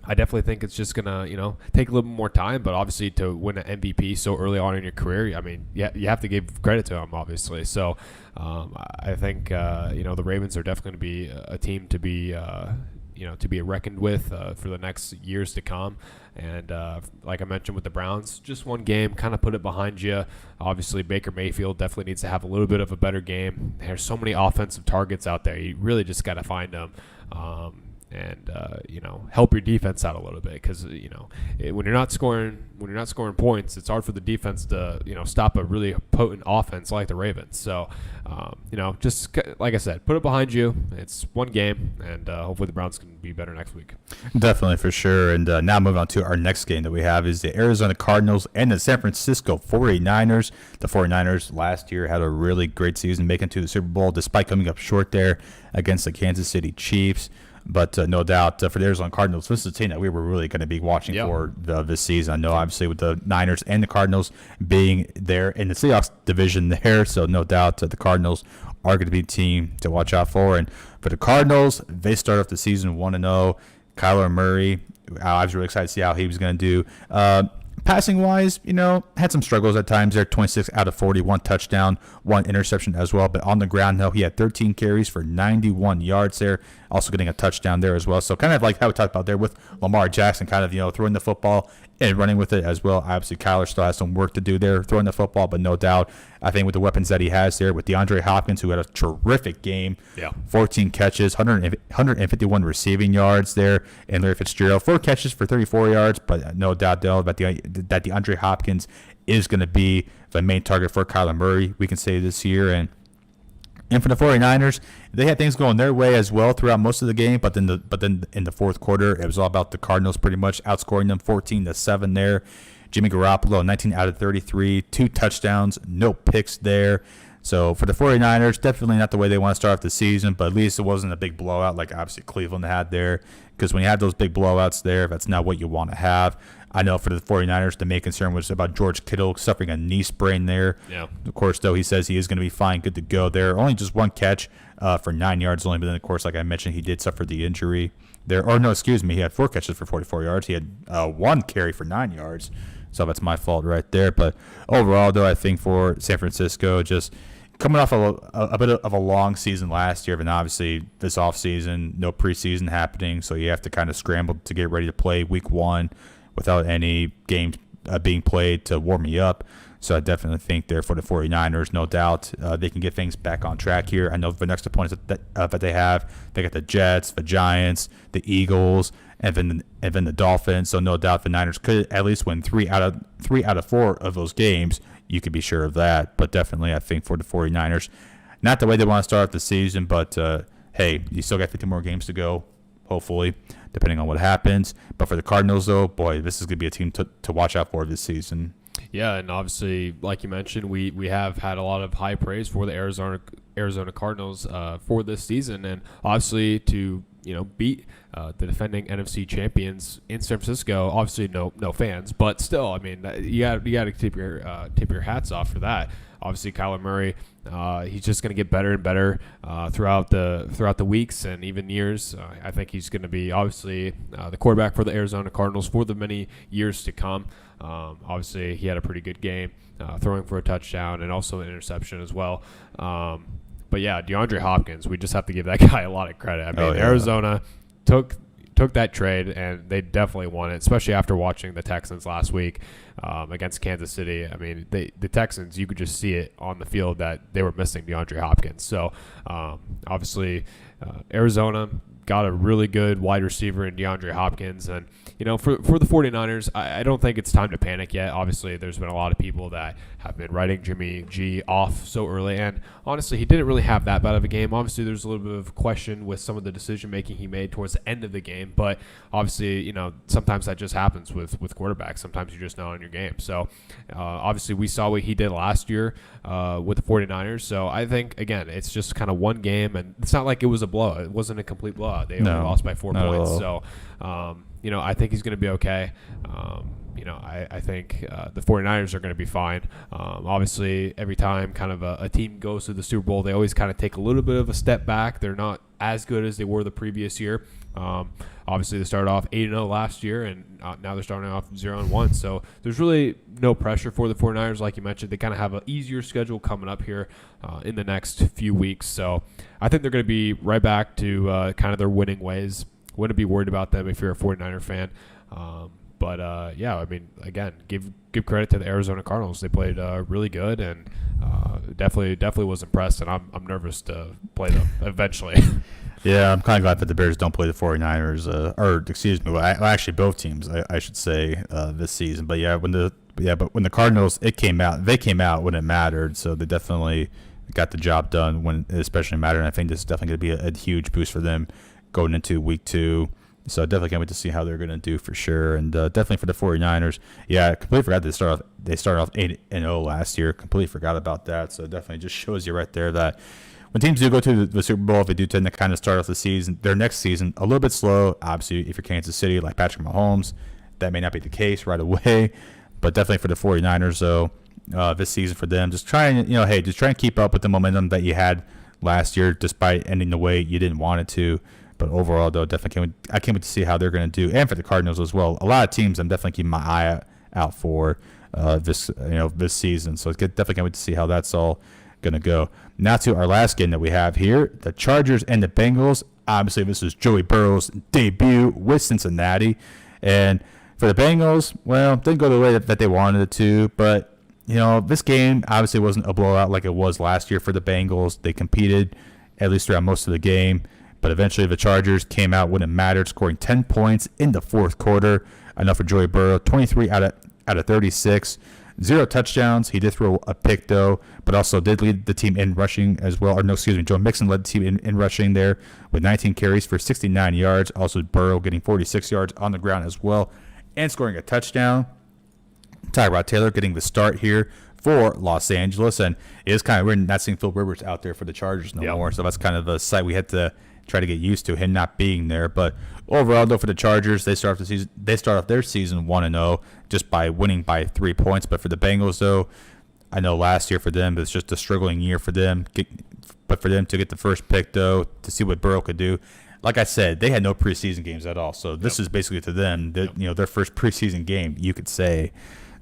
I definitely think it's just going to, take a little bit more time, but obviously to win an MVP so early on in your career, I mean, you have to give credit to him, obviously. So I think, the Ravens are definitely going to be a team to be, to be reckoned with for the next years to come. And like I mentioned with the Browns, just one game, kind of put it behind you. Obviously, Baker Mayfield definitely needs to have a little bit of a better game. There's so many offensive targets out there. You really just got to find them. And help your defense out a little bit, because when you're not scoring points, it's hard for the defense to stop a really potent offense like the Ravens. So just like I said, put it behind you. It's one game, and hopefully the Browns can be better next week. Definitely, for sure. And now moving on to our next game that we have is the Arizona Cardinals and the San Francisco 49ers. The 49ers last year had a really great season, making it to the Super Bowl despite coming up short there against the Kansas City Chiefs. But no doubt for the Arizona Cardinals, this is a team that we were really going to be watching for this season. I know, obviously, with the Niners and the Cardinals being there in the Seahawks division there, so no doubt the Cardinals are going to be a team to watch out for. And for the Cardinals, they start off the season 1-0. Kyler Murray, I was really excited to see how he was going to do. Passing-wise, had some struggles at times there. 26 out of 40, one touchdown, one interception as well. But on the ground, though, he had 13 carries for 91 yards there, also getting a touchdown there as well. So kind of like how we talked about there with Lamar Jackson, kind of, throwing the football and running with it as well. Obviously, Kyler still has some work to do there, throwing the football, but no doubt, I think with the weapons that he has there, with DeAndre Hopkins, who had a terrific game, 14 catches, 151 receiving yards there, and Larry Fitzgerald, 4 catches for 34 yards, but no doubt, though, that DeAndre Hopkins is going to be the main target for Kyler Murray, we can say this year. And for the 49ers, they had things going their way as well throughout most of the game, but then in the fourth quarter, it was all about the Cardinals pretty much outscoring them 14-7 there. Jimmy Garoppolo, 19 out of 33, 2 touchdowns, no picks there. So for the 49ers, definitely not the way they want to start off the season, but at least it wasn't a big blowout like obviously Cleveland had there, because when you have those big blowouts there, that's not what you want to have. I know for the 49ers, the main concern was about George Kittle suffering a knee sprain there. Yeah. Of course, though, he says he is going to be fine, good to go there. Only just one catch for 9 yards only, but then, of course, like I mentioned, he did suffer the injury there. Or, no, excuse me, he had 4 catches for 44 yards. He had 1 carry for 9 yards, so that's my fault right there. But overall, though, I think for San Francisco, just coming off a bit of a long season last year, and obviously this offseason, no preseason happening, so you have to kind of scramble to get ready to play week 1 without any games being played to warm me up. So I definitely think there for the 49ers, no doubt, they can get things back on track here. I know the next opponents that they have, they got the Jets, the Giants, the Eagles, and then the Dolphins. So no doubt the Niners could at least win 3 out of 4 of those games. You could be sure of that. But definitely, I think for the 49ers, not the way they want to start off the season, but hey, you still got 50 more games to go, hopefully, depending on what happens. But for the Cardinals, though, boy, this is going to be a team to watch out for this season. Yeah, and obviously, like you mentioned, we have had a lot of high praise for the Arizona Cardinals for this season, and obviously to beat the defending NFC champions in San Francisco. Obviously, no fans, but still, I mean, you got to tip your hats off for that. Obviously, Kyler Murray, he's just going to get better and better throughout the weeks and even years. I think he's going to be obviously the quarterback for the Arizona Cardinals for the many years to come. Obviously, he had a pretty good game, throwing for a touchdown and also an interception as well. But yeah, DeAndre Hopkins, we just have to give that guy a lot of credit. I mean, Arizona took that trade, and they definitely won it, especially after watching the Texans last week against Kansas City. I mean, the Texans, you could just see it on the field that they were missing DeAndre Hopkins. So, obviously, Arizona got a really good wide receiver in DeAndre Hopkins. And, for the 49ers, I don't think it's time to panic yet. Obviously, there's been a lot of people that have been writing Jimmy G off so early. And honestly, he didn't really have that bad of a game. Obviously, there's a little bit of question with some of the decision-making he made towards the end of the game. But obviously, sometimes that just happens with quarterbacks. Sometimes you're just not on your game. So, obviously, we saw what he did last year with the 49ers. So, I think, again, it's just kind of one game. And it's not like it was a blowout. It wasn't a complete blowout. They only lost by 4 points. So, I think he's going to be okay. I think the 49ers are going to be fine. Obviously, every time kind of a team goes to the Super Bowl, they always kind of take a little bit of a step back. They're not as good as they were the previous year. Obviously, they started off 8-0 last year, and now they're starting off 0-1. So there's really no pressure for the 49ers. Like you mentioned, they kind of have an easier schedule coming up here in the next few weeks. So I think they're going to be right back to kind of their winning ways. Wouldn't be worried about them if you're a 49er fan. But I mean, again, give credit to the Arizona Cardinals. They played really good, and definitely was impressed. And I'm nervous to play them eventually. Yeah, I'm kind of glad that the Bears don't play the 49ers, actually both teams, I should say, this season. But when the Cardinals they came out when it mattered, so they definitely got the job done when it especially mattered. And I think this is definitely going to be a huge boost for them going into week 2. So definitely can't wait to see how they're going to do for sure. And definitely for the 49ers, I completely forgot they started off 8-0 last year. Completely forgot about that. So definitely just shows you right there that when teams do go to the Super Bowl, if they do tend to kind of start off their next season a little bit slow. Obviously, if you're Kansas City like Patrick Mahomes, that may not be the case right away. But definitely for the 49ers, though, this season for them, just try and keep up with the momentum that you had last year, despite ending the way you didn't want it to. But overall, though, definitely I can't wait to see how they're going to do, and for the Cardinals as well. A lot of teams I'm definitely keeping my eye out for this season. So definitely can't wait to see how that's all going to go. Now to our last game that we have here, the Chargers and the Bengals. Obviously, this is Joey Burrow's debut with Cincinnati, and for the Bengals, didn't go the way that they wanted it to. But this game obviously wasn't a blowout like it was last year for the Bengals. They competed at least throughout most of the game. But eventually the Chargers came out when it mattered, scoring 10 points in the fourth quarter. Enough for Joey Burrow, 23 out of 36. 0 touchdowns. He did throw a pick, though, but also did lead the team in rushing as well. Joe Mixon led the team in rushing there with 19 carries for 69 yards. Also Burrow getting 46 yards on the ground as well and scoring a touchdown. Tyrod Taylor getting the start here for Los Angeles. And it is kind of weird not seeing Phil Rivers out there for the Chargers no more. So that's kind of a sight we had to try to get used to, him not being there. But overall, though, for the Chargers, they start off their season 1-0 just by winning by 3 points. But for the Bengals, though, I know last year for them, it's just a struggling year for them. But for them to get the first pick, though, to see what Burrow could do, like I said, they had no preseason games at all. So this is basically to them, their first preseason game, you could say.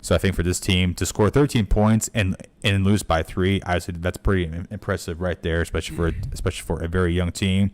So I think for this team to score 13 points and lose by 3, obviously that's pretty impressive right there, especially for a very young team.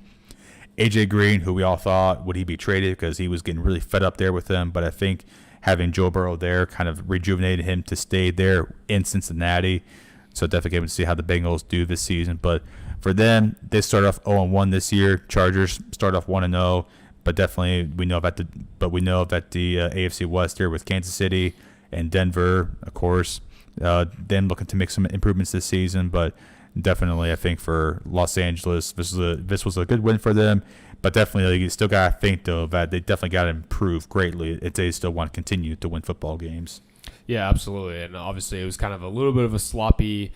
AJ Green, who we all thought would he be traded because he was getting really fed up there with them, but I think having Joe Burrow there kind of rejuvenated him to stay there in Cincinnati. So definitely can't wait to see how the Bengals do this season. But for them, they start off 0-1 this year. Chargers start off 1-0, but definitely we know that the AFC West here with Kansas City and Denver, of course, then looking to make some improvements this season, but definitely, I think for Los Angeles, this was a good win for them. But definitely, you still got to think, though, that they definitely got to improve greatly if they still want to continue to win football games. Yeah, absolutely. And obviously, it was kind of a little bit of a sloppy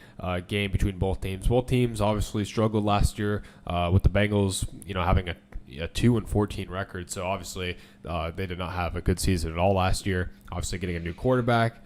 game between both teams. Both teams obviously struggled last year with the Bengals, having a 2-14 record. So obviously, they did not have a good season at all last year. Obviously, getting a new quarterback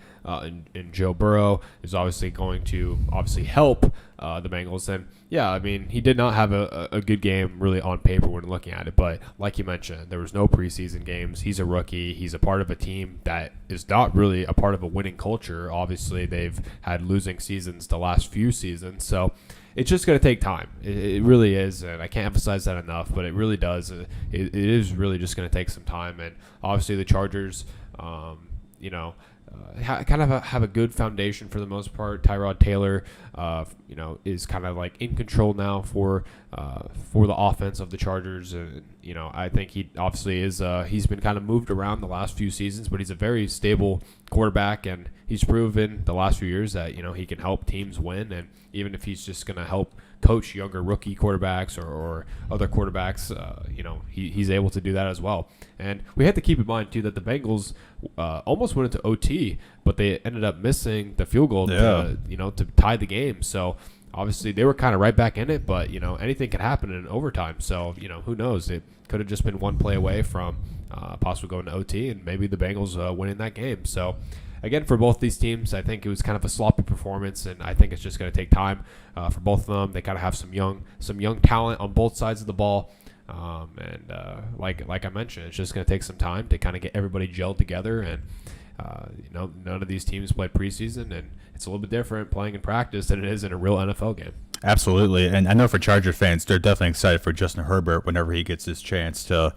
in Joe Burrow is obviously going to help the Bengals. And yeah, I mean, he did not have a good game really on paper when looking at it. But like you mentioned, there was no preseason games. He's a rookie. He's a part of a team that is not really a part of a winning culture. Obviously, they've had losing seasons the last few seasons. So it's just going to take time. It really is, and I can't emphasize that enough, but it really does. It is really just going to take some time. And obviously the Chargers, kind of have a good foundation for the most part. Tyrod Taylor, is kind of like in control now for the offense of the Chargers. And I think he obviously is. He's been kind of moved around the last few seasons, but he's a very stable quarterback, and he's proven the last few years that he can help teams win. And even if he's just going to help coach younger rookie quarterbacks or other quarterbacks, he's able to do that as well. And we have to keep in mind too that the Bengals almost went into OT, but they ended up missing the field goal to tie the game. So obviously they were kind of right back in it, but anything could happen in overtime. So who knows? It could have just been one play away from possibly going to OT, and maybe the Bengals winning that game. So again, for both these teams, I think it was kind of a sloppy performance, and I think it's just going to take time for both of them. They kind of have some young talent on both sides of the ball, like I mentioned, it's just going to take some time to kind of get everybody gelled together. And none of these teams played preseason, and it's a little bit different playing in practice than it is in a real NFL game. Absolutely, and I know for Charger fans, they're definitely excited for Justin Herbert whenever he gets his chance to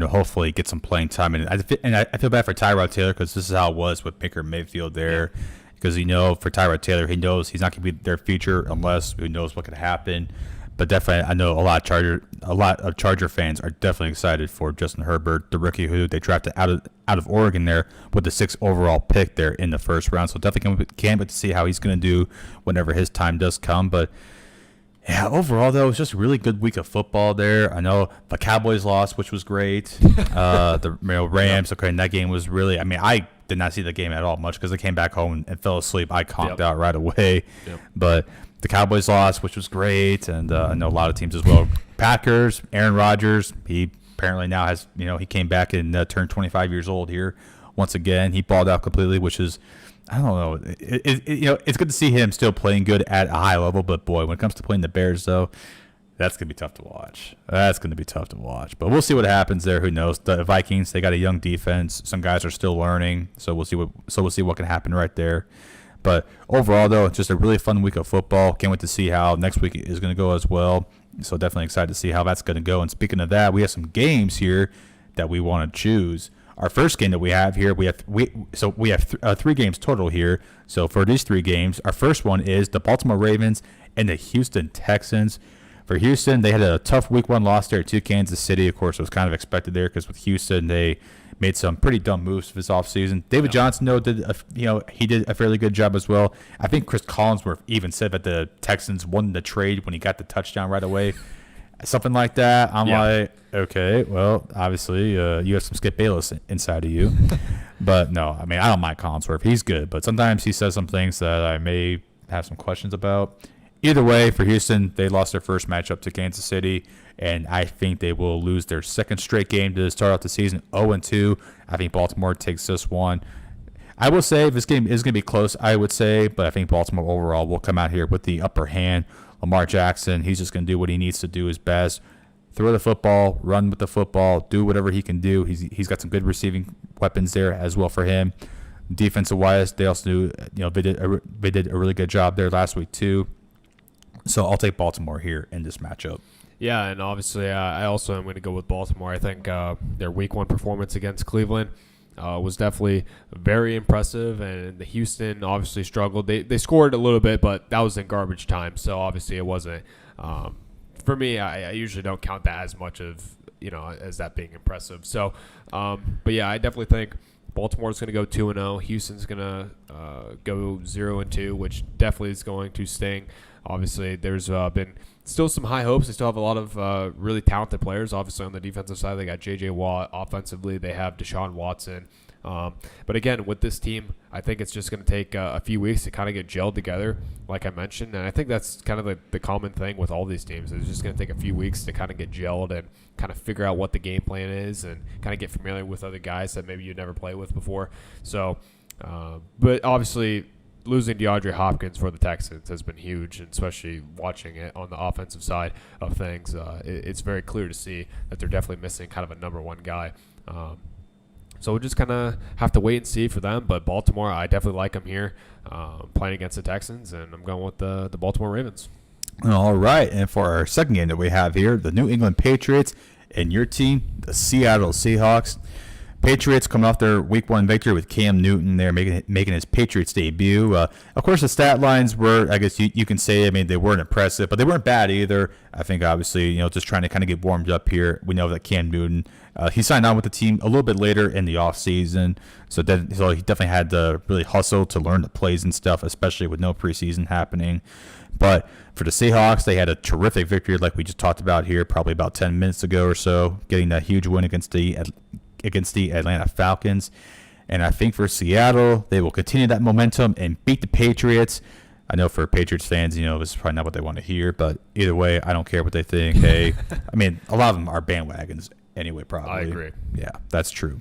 hopefully get some playing time. And I feel bad for Tyrod Taylor because this is how it was with Baker Mayfield there. Because, for Tyrod Taylor, he knows he's not going to be their future unless who knows what could happen. But definitely, I know a lot of Charger fans are definitely excited for Justin Herbert, the rookie who they drafted out of Oregon there with the 6th overall pick there in the first round. So definitely can't wait to see how he's going to do whenever his time does come. But yeah, overall, though, it was just a really good week of football there. I know the Cowboys lost, which was great. The Rams, okay, and that game was really – I did not see the game at all much because I came back home and fell asleep. I conked out right away. Yep. But the Cowboys lost, which was great, and I know a lot of teams as well. Packers, Aaron Rodgers, he apparently now has – he came back and turned 25 years old here once again. He balled out completely, which is – I don't know. It's good to see him still playing good at a high level, but boy, when it comes to playing the Bears, though, that's gonna be tough to watch. But we'll see what happens there. Who knows? The Vikings, they got a young defense. Some guys are still learning, so we'll see what can happen right there. But overall, though, it's just a really fun week of football. Can't wait to see how next week is going to go as well. So definitely excited to see how that's going to go. And speaking of that, we have some games here that we want to choose. Our first game that we have here, we have 3 games total here. So for these 3 games, our first one is the Baltimore Ravens and the Houston Texans. For Houston, they had a tough week 1 loss there to Kansas City. Of course, it was kind of expected there because with Houston, they made some pretty dumb moves this offseason. David Johnson, though, he did a fairly good job as well. I think Chris Collinsworth even said that the Texans won the trade when he got the touchdown right away. Something like that. I'm like, okay, well, obviously you have some Skip Bayless inside of you. But no, I don't mind Collinsworth. He's good. But sometimes he says some things that I may have some questions about. Either way, for Houston, they lost their first matchup to Kansas City, and I think they will lose their second straight game to start off the season 0-2. I think Baltimore takes this one. I will say this game is going to be close, I would say, but I think Baltimore overall will come out here with the upper hand. Lamar Jackson, he's just going to do what he needs to do his best. Throw the football, run with the football, do whatever he can do. He's got some good receiving weapons there as well for him. Defensive-wise, they also they did a really good job there last week too. So I'll take Baltimore here in this matchup. Yeah, and obviously I also am going to go with Baltimore. I think their week 1 performance against Cleveland was definitely very impressive, and the Houston obviously struggled. They scored a little bit, but that was in garbage time, so obviously it wasn't. For me, I usually don't count that as much of as that being impressive. So, but yeah, I definitely think Baltimore's going to go 2-0. Houston's going to go 0-2, which definitely is going to sting. Obviously, there's been still some high hopes. They still have a lot of really talented players. Obviously, on the defensive side, they got J.J. Watt. Offensively, they have Deshaun Watson. But again, with this team, I think it's just going to take a few weeks to kind of get gelled together, like I mentioned. And I think that's kind of the common thing with all these teams. It's just going to take a few weeks to kind of get gelled and kind of figure out what the game plan is and kind of get familiar with other guys that maybe you never played with before. So, but obviously, losing DeAndre Hopkins for the Texans has been huge, and especially watching it on the offensive side of things, it's very clear to see that they're definitely missing kind of a number one guy. So we'll just kind of have to wait and see for them. But Baltimore, I definitely like them here playing against the Texans, and I'm going with the Baltimore Ravens. All right, and for our second game that we have here, the New England Patriots and your team, the Seattle Seahawks. Patriots coming off their Week 1 victory with Cam Newton there making his Patriots debut. Of course, the stat lines were, I guess you can say, I mean, they weren't impressive, but they weren't bad either. I think, obviously, just trying to kind of get warmed up here. We know that Cam Newton, he signed on with the team a little bit later in the offseason, so he definitely had to really hustle to learn the plays and stuff, especially with no preseason happening. But for the Seahawks, they had a terrific victory like we just talked about here probably about 10 minutes ago or so, getting that huge win against the Atlanta Falcons. And I think for Seattle, they will continue that momentum and beat the Patriots. I know for Patriots fans, this is probably not what they want to hear, but either way, I don't care what they think. Hey, I mean, a lot of them are bandwagons anyway, probably. I agree. Yeah, that's true.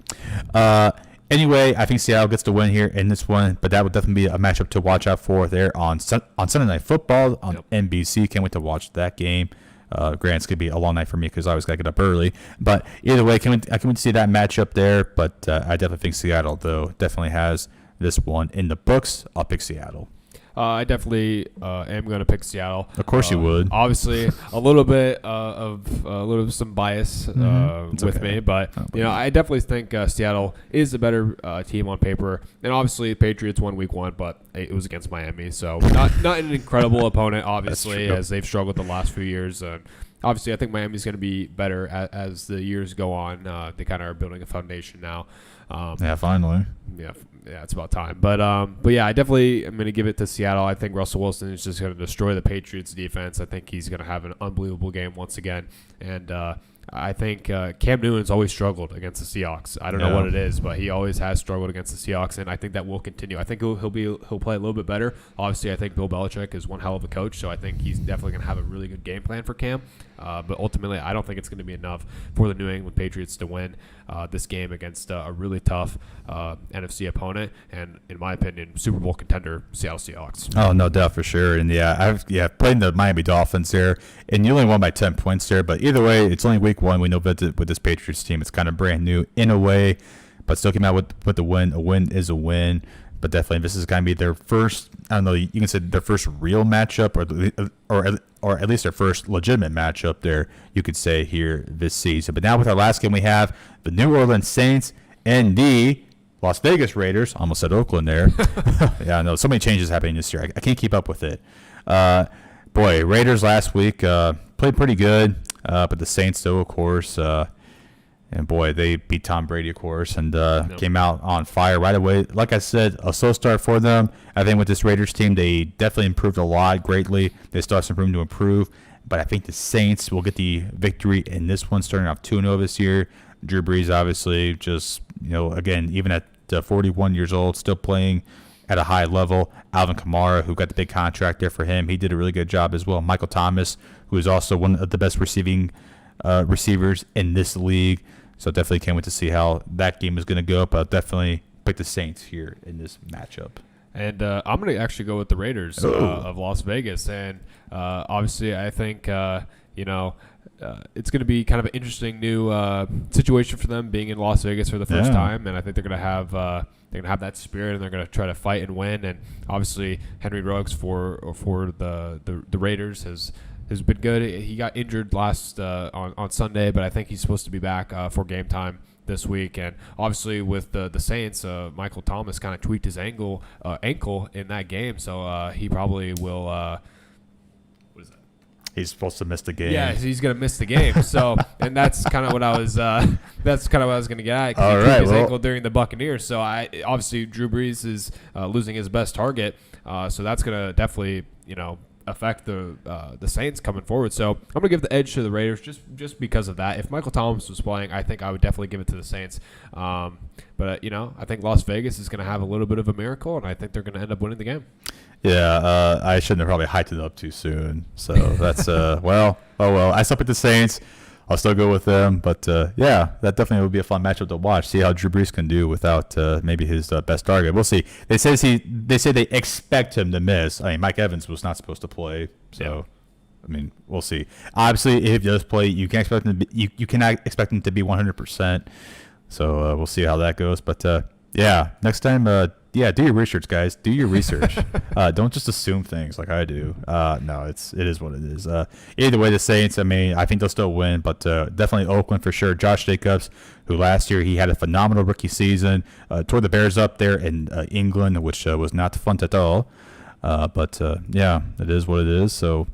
Anyway, I think Seattle gets the win here in this one, but that would definitely be a matchup to watch out for there on Sunday Night Football on NBC. Can't wait to watch that game. Granted, it's going to be a long night for me because I always got to get up early. But either way, I can wait to see that matchup there. But I definitely think Seattle, though, definitely has this one in the books. I'll pick Seattle. I definitely am going to pick Seattle. Of course you would. Obviously, a little bit of some bias with me, but I definitely think Seattle is a better team on paper. And obviously, the Patriots won Week 1, but it was against Miami, so not an incredible opponent, obviously, as they've struggled the last few years. Obviously, I think Miami's going to be better as the years go on. They kind of are building a foundation now. Yeah, finally. Yeah, it's about time. But yeah, I definitely am going to give it to Seattle. I think Russell Wilson is just going to destroy the Patriots defense. I think he's going to have an unbelievable game once again. And I think Cam Newton's always struggled against the Seahawks. I don't know what it is, but he always has struggled against the Seahawks, and I think that will continue. I think he'll play a little bit better. Obviously, I think Bill Belichick is one hell of a coach, so I think he's definitely going to have a really good game plan for Cam. But ultimately, I don't think it's going to be enough for the New England Patriots to win this game against a really tough NFC opponent, and in my opinion, Super Bowl contender Seattle Seahawks. Oh, no doubt for sure. And I've played the Miami Dolphins there, and you only won by 10 points there. But either way, it's only Week 1. We know that with this Patriots team, it's kind of brand new in a way, but still came out with the win. A win is a win. But definitely, this is going to be their first, I don't know, you can say their first real matchup or at least their first legitimate matchup there, you could say, here this season. But now with our last game, we have the New Orleans Saints and the Las Vegas Raiders. Almost said Oakland there. Yeah, I know. So many changes happening this year. I can't keep up with it. Raiders last week played pretty good. But the Saints, though, of course, and boy, they beat Tom Brady, of course, and came out on fire right away. Like I said, a slow start for them. I think with this Raiders team, they definitely improved a lot greatly. They still have some room to improve. But I think the Saints will get the victory in this one, starting off 2-0 this year. Drew Brees, obviously, just, again, even at 41 years old, still playing at a high level. Alvin Kamara, who got the big contract there for him, he did a really good job as well. Michael Thomas, who is also one of the best receivers in this league. So definitely can't wait to see how that game is going to go. But I'll definitely pick the Saints here in this matchup. And I'm going to actually go with the Raiders of Las Vegas. And obviously, I think, it's going to be kind of an interesting new situation for them being in Las Vegas for the first time. And I think they're going to have that spirit, and they're going to try to fight and win. And obviously, Henry Ruggs for the Raiders has been good. He got injured last on Sunday, but I think he's supposed to be back for game time this week. And obviously with the Saints, Michael Thomas kind of tweaked his ankle in that game, so he probably will. What is that? He's supposed to miss the game. Yeah, he's gonna miss the game. So, and that's kind of what I was. That's kind of what I was gonna get at. All he right, tweaked his ankle during the Buccaneers. So obviously Drew Brees is losing his best target. So that's gonna definitely affect the Saints coming forward. So I'm going to give the edge to the Raiders just because of that. If Michael Thomas was playing, I think I would definitely give it to the Saints. But I think Las Vegas is going to have a little bit of a miracle, and I think they're going to end up winning the game. Yeah, I shouldn't have probably hyped it up too soon. So that's well. I still pick the Saints. I'll still go with them. But yeah, that definitely would be a fun matchup to watch. See how Drew Brees can do without maybe his best target. We'll see. They say they expect him to miss. I mean, Mike Evans was not supposed to play, so. Yeah. I mean, we'll see. Obviously, if he does play, you can't expect him to be, you cannot expect him to be 100%. So we'll see how that goes. But yeah, next time, do your research, guys. Do your research. Don't just assume things like I do. No, it is what it is. Either way, the Saints, I mean, I think they'll still win, but definitely Oakland for sure. Josh Jacobs, who last year he had a phenomenal rookie season, tore the Bears up there in England, which was not fun at all. But yeah, it is what it is. So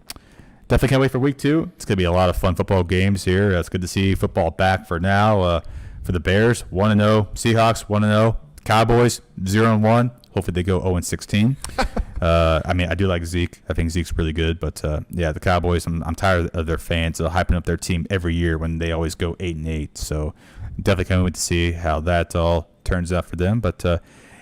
definitely can't wait for week 2. It's going to be a lot of fun football games here. It's good to see football back for now. For the Bears, 1-0. Seahawks, 1-0. Cowboys, 0-1. Hopefully they go 0-16. I mean, I do like Zeke. I think Zeke's really good. But, yeah, the Cowboys, I'm tired of their fans hyping up their team every year when they always go 8-8. So definitely can't wait to see how that all turns out for them. But,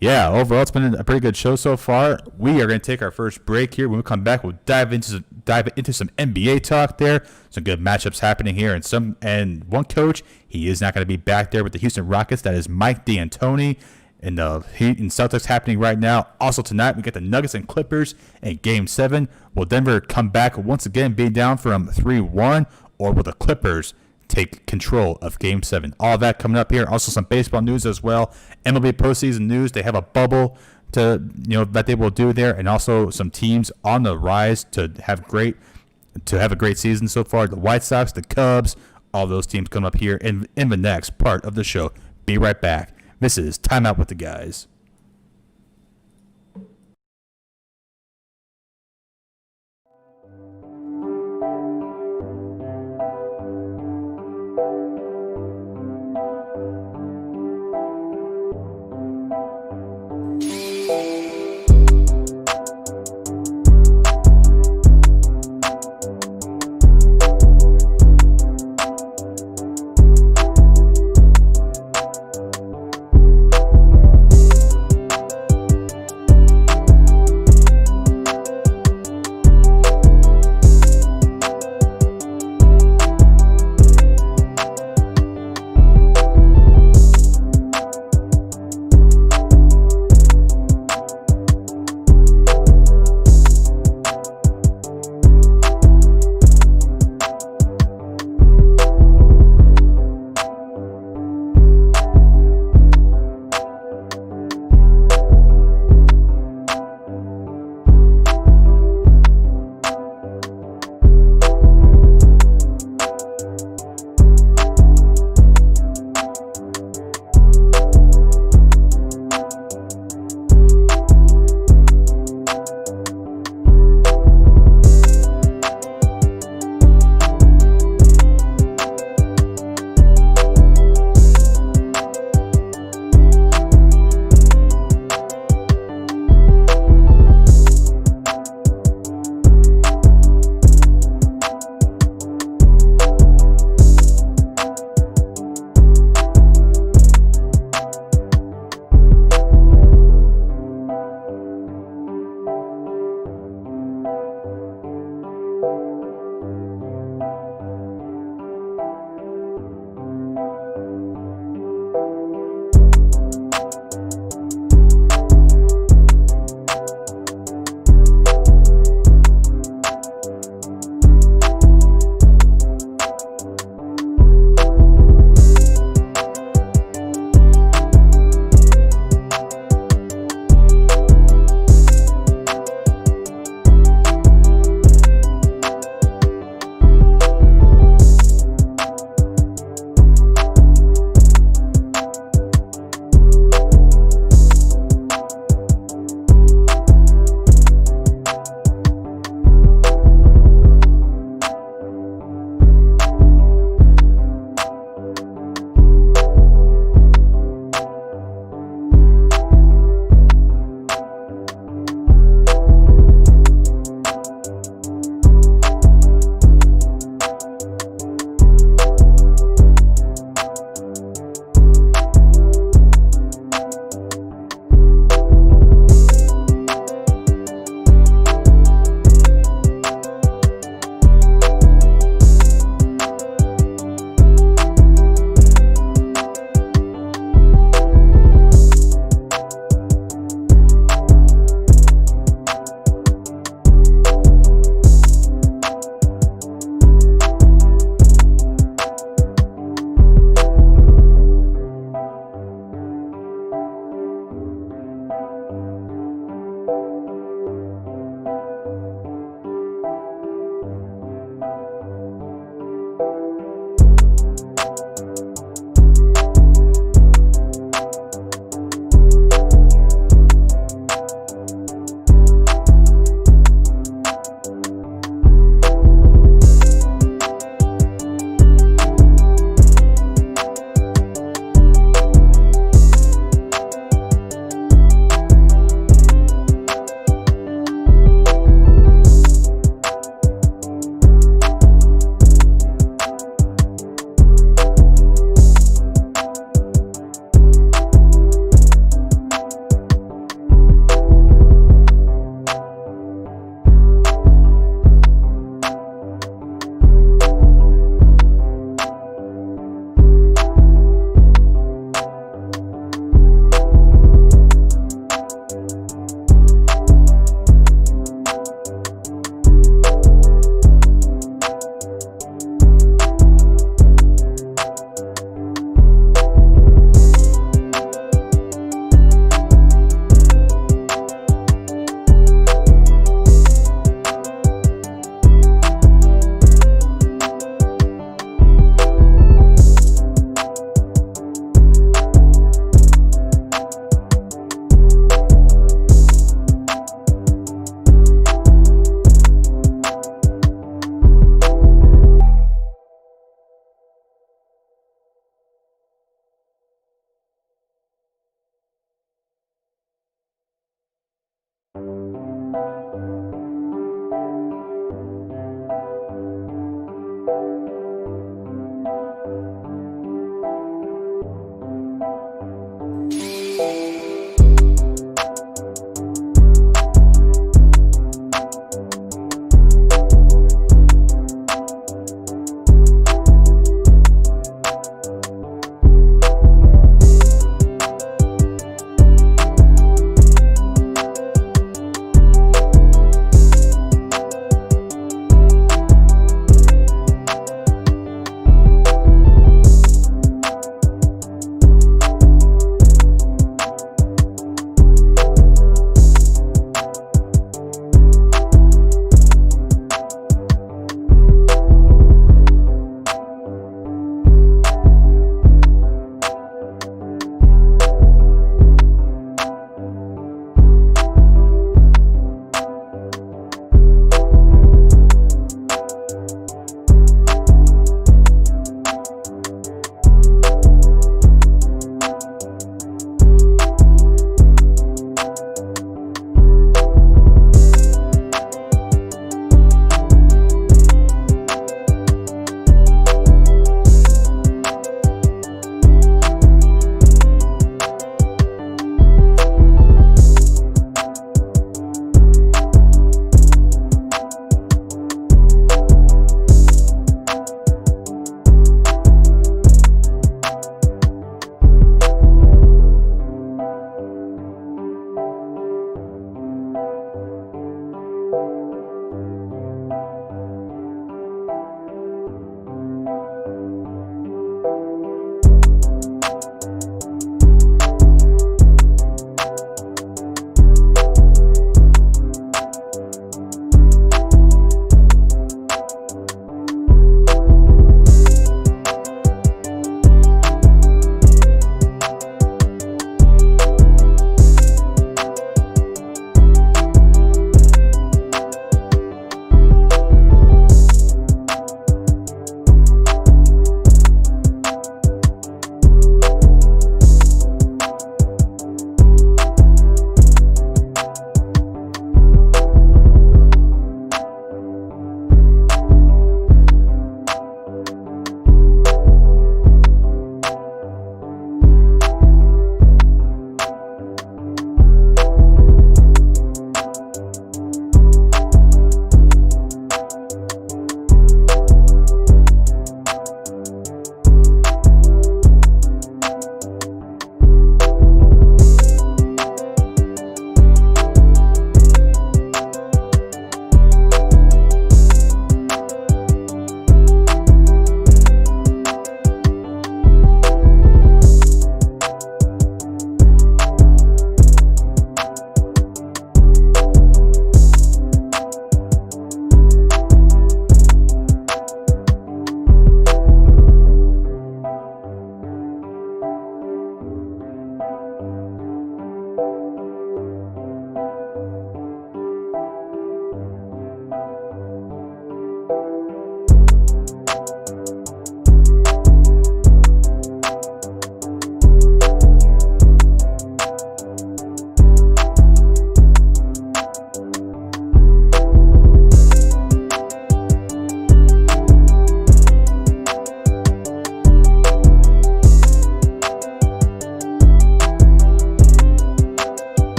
yeah, overall, it's been a pretty good show so far. We are going to take our first break here. When we come back, we'll dive into some NBA talk there. Some good matchups happening here. And one coach, he is not going to be back there with the Houston Rockets. That is Mike D'Antoni. And the Heat and Celtics happening right now. Also tonight, we got the Nuggets and Clippers in Game 7. Will Denver come back once again, being down from 3-1? Or will the Clippers take control of Game 7? All that coming up here. Also some baseball news as well. MLB postseason news. They have a bubble that they will do there, and also some teams on the rise to have a great season so far. The White Sox, the Cubs, all those teams come up here in the next part of the show. Be right back. This is Time Out with the Guys.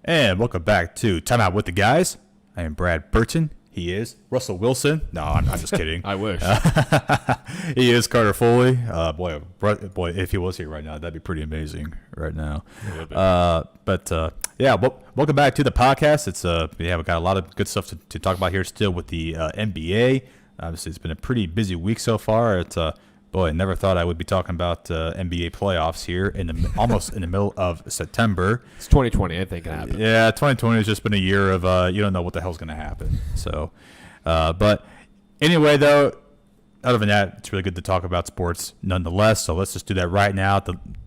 And welcome back to Time Out with the Guys. I am Brad Burton. He is Russell Wilson. No, I'm just kidding. I wish. He is Carter Foley. Boy, if he was here right now, that'd be pretty amazing right now. Welcome back to the podcast. We've got a lot of good stuff to talk about here still with the NBA. Obviously, it's been a pretty busy week so far. I never thought I would be talking about NBA playoffs here almost in the middle of September. It's 2020. I think it happened. Yeah, 2020 has just been a year of you don't know what the hell's going to happen. So, but anyway, though, other than that, it's really good to talk about sports nonetheless. So let's just do that right now.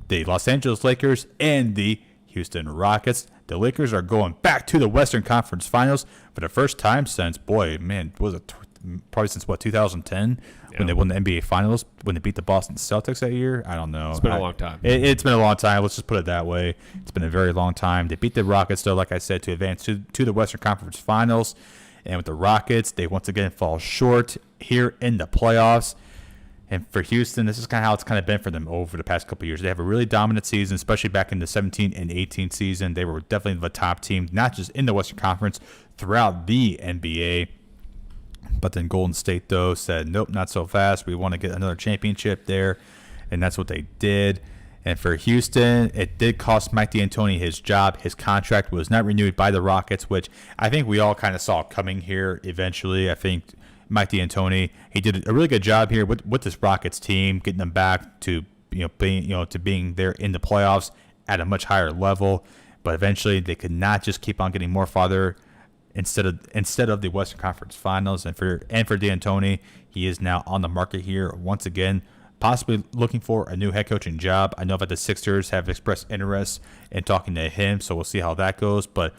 The Los Angeles Lakers and the Houston Rockets. The Lakers are going back to the Western Conference Finals for the first time since, probably since 2010 when they won the NBA Finals, when they beat the Boston Celtics that year. I don't know. It's been a long time. It's been a long time. Let's just put it that way. It's been a very long time. They beat the Rockets, though, like I said, to advance to the Western Conference Finals. And with the Rockets, they once again fall short here in the playoffs. And for Houston, this is kind of how it's kind of been for them over the past couple of years. They have a really dominant season, especially back in the 17 and 18 season. They were definitely the top team, not just in the Western Conference, throughout the NBA. But then Golden State, though, said, nope, not so fast. We want to get another championship there. And that's what they did. And for Houston, it did cost Mike D'Antoni his job. His contract was not renewed by the Rockets, which I think we all kind of saw coming here eventually. I think Mike D'Antoni, he did a really good job here with this Rockets team, getting them back to being there in the playoffs at a much higher level. But eventually, they could not just keep on getting more farther instead of the Western Conference Finals. And for D'Antoni, he is now on the market here once again, possibly looking for a new head coaching job. I know that the Sixers have expressed interest in talking to him, so we'll see how that goes. But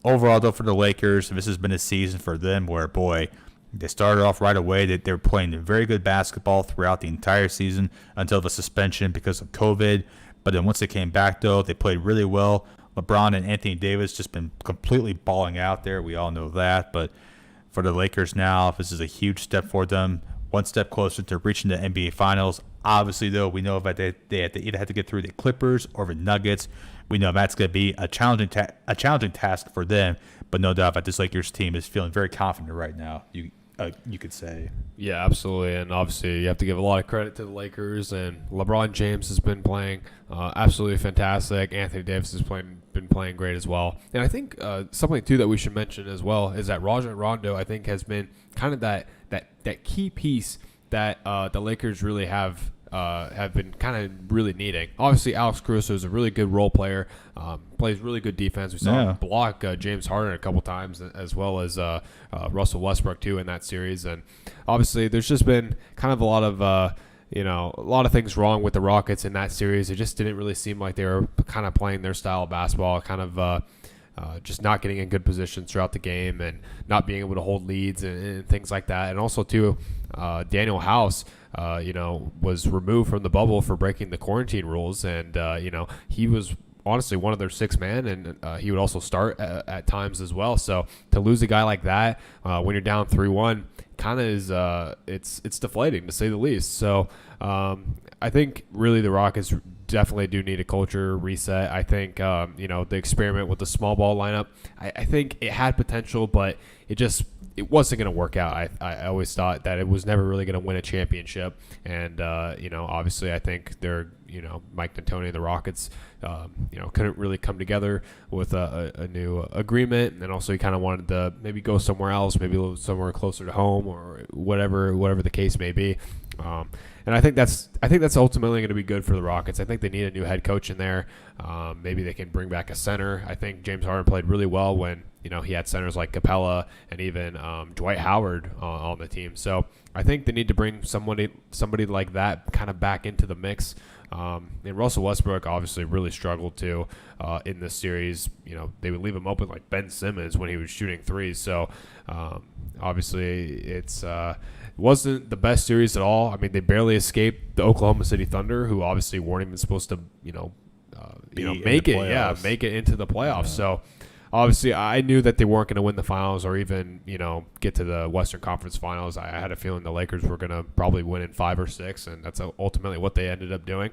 overall, though, for the Lakers, this has been a season for them where, boy, they started off right away. They were playing very good basketball throughout the entire season until the suspension because of COVID. But then once they came back, though, they played really well. LeBron and Anthony Davis just been completely balling out there. We all know that. But for the Lakers now, this is a huge step for them. One step closer to reaching the NBA Finals. Obviously, though, we know that they either have to get through the Clippers or the Nuggets. We know that's going to be a challenging task for them. But no doubt that this Lakers team is feeling very confident right now. You could say. Yeah, absolutely. And obviously, you have to give a lot of credit to the Lakers. And LeBron James has been playing absolutely fantastic. Anthony Davis has been playing great as well. And I think something, too, that we should mention as well is that Rajon Rondo, I think, has been kind of that key piece that the Lakers really have been kind of really needing. Obviously, Alex Caruso is a really good role player, plays really good defense. We saw him block James Harden a couple times, as well as Russell Westbrook too in that series. And obviously, there's just been kind of a lot of things wrong with the Rockets in that series. It just didn't really seem like they were kind of playing their style of basketball, kind of just not getting in good positions throughout the game and not being able to hold leads and things like that. And also, too, Daniel House, was removed from the bubble for breaking the quarantine rules. And, he was honestly one of their six men, and he would also start at times as well. So to lose a guy like that when you're down 3-1 kind of is it's deflating, to say the least. So I think really the Rockets definitely do need a culture reset. I think the experiment with the small ball lineup, I think it had potential, but it wasn't going to work out. I always thought that it was never really going to win a championship. And, obviously I think they're, Mike D'Antoni and the Rockets, couldn't really come together with a new agreement. And also he kind of wanted to maybe go somewhere else, maybe a little somewhere closer to home or whatever the case may be. And I think that's ultimately going to be good for the Rockets. I think they need a new head coach in there. Maybe they can bring back a center. I think James Harden played really well when he had centers like Capella and even Dwight Howard on the team. So I think they need to bring somebody like that kind of back into the mix. And Russell Westbrook obviously really struggled too in this series. They would leave him open like Ben Simmons when he was shooting threes. So obviously it's wasn't the best series at all. I mean, they barely escaped the Oklahoma City Thunder, who obviously weren't even supposed to make it into the playoffs. Yeah. So obviously I knew that they weren't going to win the finals or even get to the Western Conference Finals. I had a feeling the Lakers were going to probably win in 5 or 6, and that's ultimately what they ended up doing.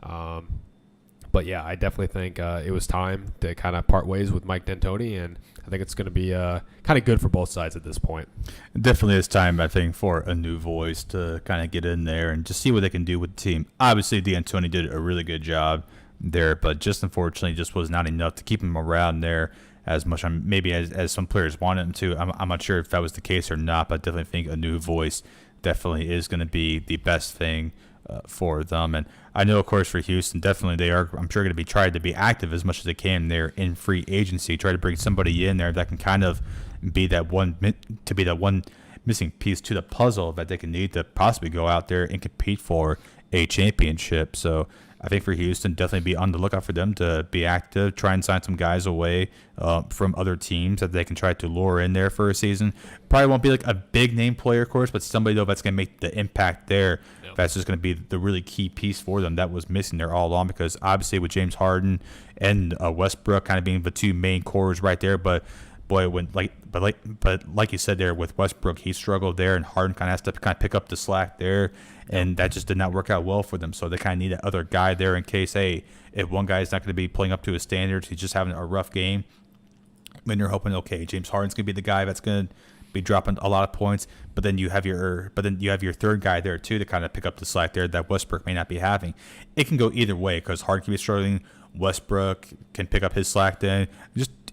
But But yeah, I definitely think it was time to kind of part ways with Mike D'Antoni, and I think it's going to be kind of good for both sides at this point. Definitely it's time, I think, for a new voice to kind of get in there and just see what they can do with the team. Obviously, D'Antoni did a really good job there, but just unfortunately just was not enough to keep him around there as much maybe as some players wanted him to. I'm not sure if that was the case or not, but I definitely think a new voice definitely is going to be the best thing for them. And I know, of course, for Houston, definitely they are, I'm sure, going to be trying to be active as much as they can there in free agency, try to bring somebody in there that can kind of be that one missing piece to the puzzle that they can need to possibly go out there and compete for a championship. So I think for Houston, definitely be on the lookout for them to be active, try and sign some guys away from other teams that they can try to lure in there for a season. Probably won't be like a big name player, of course, but somebody though that's going to make the impact there. Yep. That's just going to be the really key piece for them that was missing there all along, because obviously with James Harden and Westbrook kind of being the two main cores right there, but boy, but like you said there with Westbrook, he struggled there, and Harden kind of has to kind of pick up the slack there, and that just did not work out well for them. So they kind of need that other guy there in case, hey, if one guy is not going to be playing up to his standards, he's just having a rough game, then you're hoping, okay, James Harden's going to be the guy that's going to be dropping a lot of points, but then you have your third guy there too to kind of pick up the slack there that Westbrook may not be having. It can go either way because Harden can be struggling, Westbrook can pick up his slack then.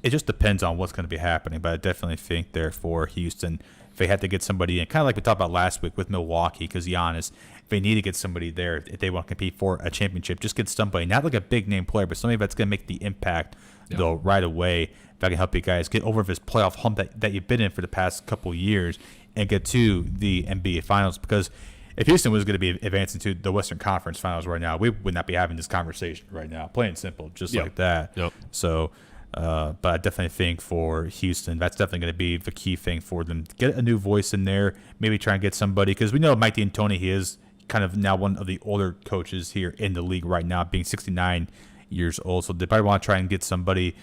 It just depends on what's going to be happening, but I definitely think there for Houston, if they had to get somebody in, kind of like we talked about last week with Milwaukee, because Giannis, if they need to get somebody there, if they want to compete for a championship, just get somebody, not like a big name player, but somebody that's going to make the impact though right away, that can help you guys get over this playoff hump that you've been in for the past couple of years and get to the NBA Finals. Because if Houston was going to be advancing to the Western Conference Finals right now, we would not be having this conversation right now, plain and simple, just like that. Yep. So, but I definitely think for Houston, that's definitely going to be the key thing for them. Get a new voice in there, maybe try and get somebody, because we know Mike D'Antoni, he is kind of now one of the older coaches here in the league right now, being 69 years old. So they probably want to try and get somebody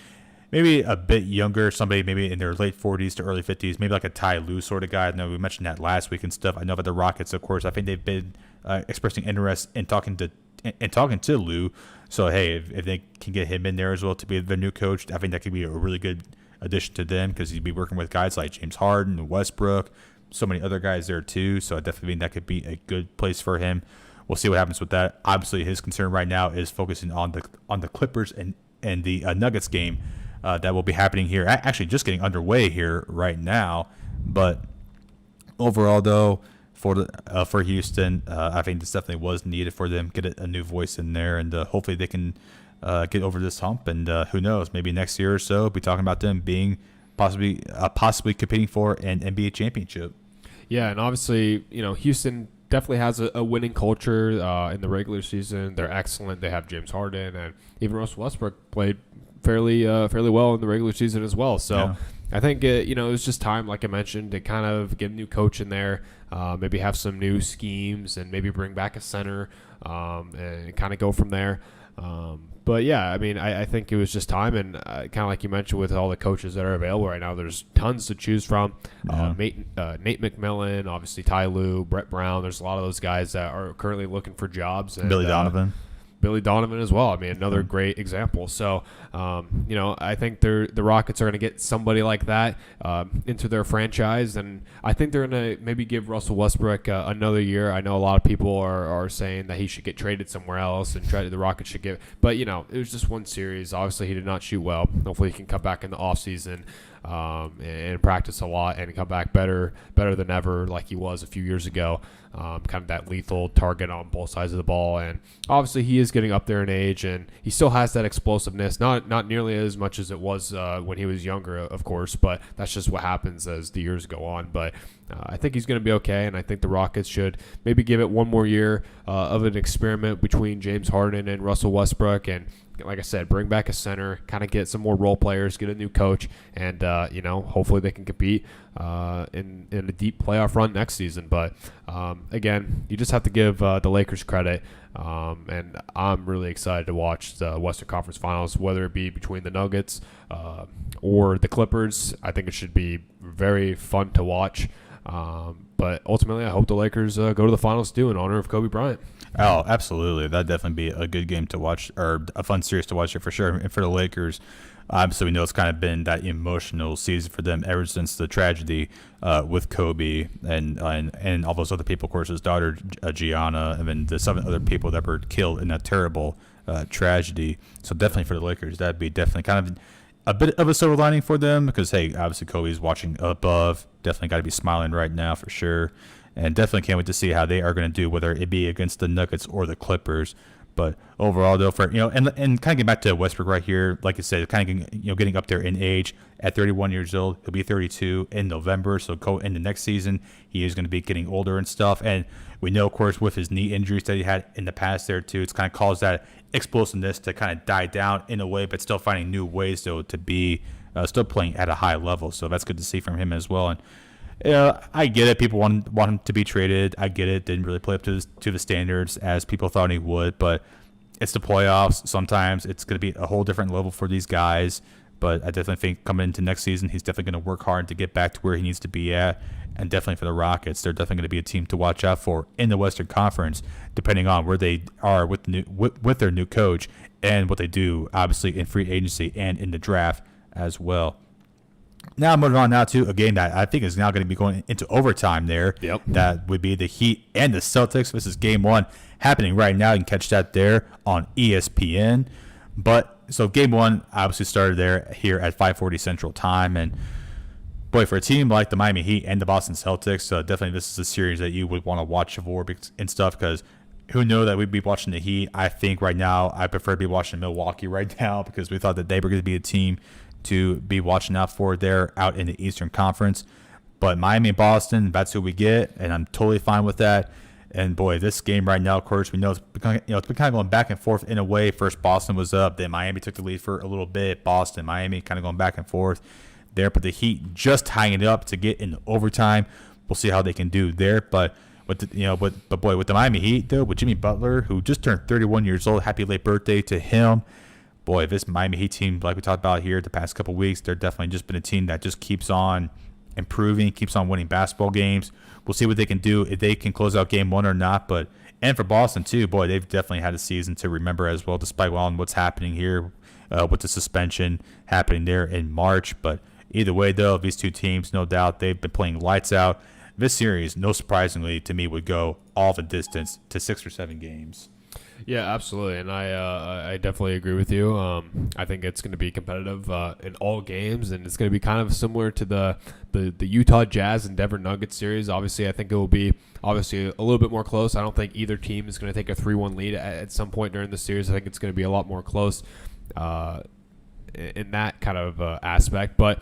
maybe a bit younger, somebody maybe in their late 40s to early 50s, maybe like a Ty Lue sort of guy. I know we mentioned that last week and stuff. I know about the Rockets, of course. I think they've been expressing interest in talking to Lue. So, hey, if they can get him in there as well to be the new coach, I think that could be a really good addition to them, because he'd be working with guys like James Harden and Westbrook, so many other guys there too. So I definitely think that could be a good place for him. We'll see what happens with that. Obviously, his concern right now is focusing on the Clippers and the Nuggets game that will be happening here. Actually, just getting underway here right now. But overall, though, for Houston, I think this definitely was needed for them. Get a new voice in there, and hopefully they can get over this hump. And who knows, maybe next year or so, be talking about them being possibly competing for an NBA championship. Yeah, and obviously, Houston definitely has a winning culture in the regular season. They're excellent. They have James Harden, and even Russell Westbrook played fairly well in the regular season as well. So yeah. I think it was just time, like I mentioned, to kind of get a new coach in there, maybe have some new schemes, and maybe bring back a center and kind of go from there. But yeah, I mean, I think it was just time, and kind of like you mentioned, with all the coaches that are available right now, there's tons to choose from. Yeah. Nate McMillan, obviously Ty Lue, Brett Brown. There's a lot of those guys that are currently looking for jobs. And, Billy Donovan as well. I mean, another great example. So, I think the Rockets are going to get somebody like that into their franchise, and I think they're going to maybe give Russell Westbrook another year. I know a lot of people are saying that he should get traded somewhere else, and the Rockets should get. But it was just one series. Obviously, he did not shoot well. Hopefully, he can come back in the offseason and practice a lot and come back better than ever, like he was a few years ago. Kind of that lethal target on both sides of the ball, and obviously he is getting up there in age, and he still has that explosiveness, not nearly as much as it was when he was younger, of course, but that's just what happens as the years go on. But I think he's going to be okay, and I think the Rockets should maybe give it one more year of an experiment between James Harden and Russell Westbrook, and like I said, bring back a center, kind of get some more role players, get a new coach, and hopefully they can compete in a deep playoff run next season. But again, you just have to give the Lakers credit, and I'm really excited to watch the Western Conference Finals, whether it be between the Nuggets or the Clippers. I think it should be very fun to watch. But ultimately, I hope the Lakers go to the finals too in honor of Kobe Bryant. Oh, absolutely. That'd definitely be a good game to watch, or a fun series to watch here for sure. And for the Lakers, obviously we know it's kind of been that emotional season for them ever since the tragedy with Kobe and all those other people. Of course, his daughter Gianna, and then the 7 other people that were killed in that terrible tragedy. So definitely for the Lakers, that'd be definitely kind of a bit of a silver lining for them because, hey, obviously Kobe's watching above. Definitely got to be smiling right now for sure. And definitely can't wait to see how they are going to do, whether it be against the Nuggets or the Clippers. But overall, though, for and kind of getting back to Westbrook right here, like I said, kind of getting up there in age. At 31 years old, he'll be 32 in November. So go in the next season, he is going to be getting older and stuff. And we know, of course, with his knee injuries that he had in the past there too, it's kind of caused that explosiveness to kind of die down in a way, but still finding new ways though to be still playing at a high level. So that's good to see from him as well. And I get it. People want him to be traded. I get it. Didn't really play up to the standards as people thought he would. But it's the playoffs. Sometimes it's going to be a whole different level for these guys. But I definitely think coming into next season, he's definitely going to work hard to get back to where he needs to be at. And definitely for the Rockets, they're definitely going to be a team to watch out for in the Western Conference, depending on where they are with their new coach and what they do, obviously in free agency and in the draft as well. Now moving on now to a game that I think is now going to be going into overtime there. Yep. That would be the Heat and the Celtics. This is game 1 happening right now. You can catch that there on ESPN. But so game 1 obviously started there here at 5:40 Central Time. And boy, for a team like the Miami Heat and the Boston Celtics, definitely this is a series that you would want to watch for and stuff because who knew that we'd be watching the Heat. I think right now I prefer to be watching Milwaukee right now because we thought that they were going to be a team to be watching out for there out in the Eastern Conference. But Miami and Boston, that's who we get, and I'm totally fine with that. And boy, this game right now, of course, we know it's been kind of going back and forth in a way. First Boston was up, then Miami took the lead for a little bit. Boston, Miami kind of going back and forth there, but the Heat just tying it up to get in overtime. We'll see how they can do there, but with boy, with the Miami Heat though, with Jimmy Butler, who just turned 31 years old, happy late birthday to him. Boy, this Miami Heat team, like we talked about here the past couple of weeks, they're definitely just been a team that just keeps on improving, keeps on winning basketball games. We'll see what they can do, if they can close out game 1 or not. And for Boston, too, boy, they've definitely had a season to remember as well, despite what's happening here with the suspension happening there in March. But either way, though, these two teams, no doubt, they've been playing lights out. This series, no surprisingly to me, would go all the distance to 6 or 7 games. Yeah, absolutely, and I definitely agree with you. I think it's going to be competitive in all games, and it's going to be kind of similar to the Utah Jazz and Denver Nuggets series. Obviously, I think it will be a little bit more close. I don't think either team is going to take a 3-1 lead at some point during the series. I think it's going to be a lot more close in that kind of aspect, but.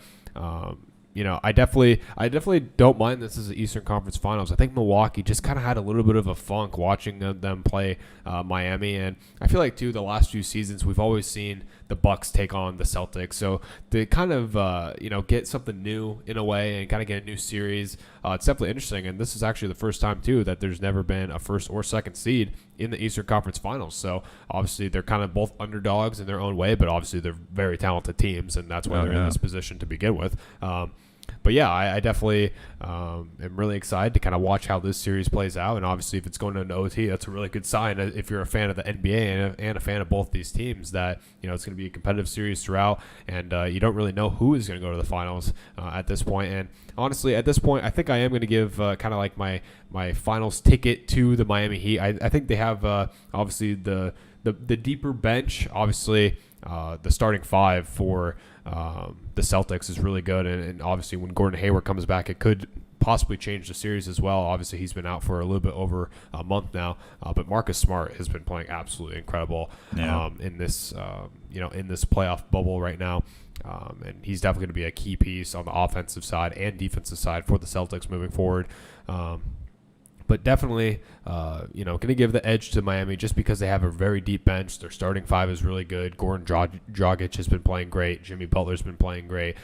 I definitely don't mind this as the Eastern Conference Finals. I think Milwaukee just kind of had a little bit of a funk watching them play Miami, and I feel like too the last few seasons we've always seen the Bucks take on the Celtics. So to kind of get something new in a way and kind of get a new series, it's definitely interesting. And this is actually the first time too that there's never been a first or second seed in the Eastern Conference Finals. So obviously they're kind of both underdogs in their own way, but obviously they're very talented teams, and that's why they're in this position to begin with. But yeah, I definitely am really excited to kind of watch how this series plays out. And obviously, if it's going to an OT, that's a really good sign. If you're a fan of the NBA and a fan of both these teams, that it's going to be a competitive series throughout, and you don't really know who is going to go to the finals at this point. And honestly, at this point, I think I am going to give kind of like my finals ticket to the Miami Heat. I think they have obviously the deeper bench. Obviously, the starting 5 for the Celtics is really good, and obviously when Gordon Hayward comes back, it could possibly change the series as well. Obviously, he's been out for a little bit over a month now, but Marcus Smart has been playing absolutely incredible in this in this playoff bubble right now. And he's definitely going to be a key piece on the offensive side and defensive side for the Celtics moving forward. But definitely, going to give the edge to Miami just because they have a very deep bench. Their starting 5 is really good. Goran Dragic has been playing great. Jimmy Butler's been playing great.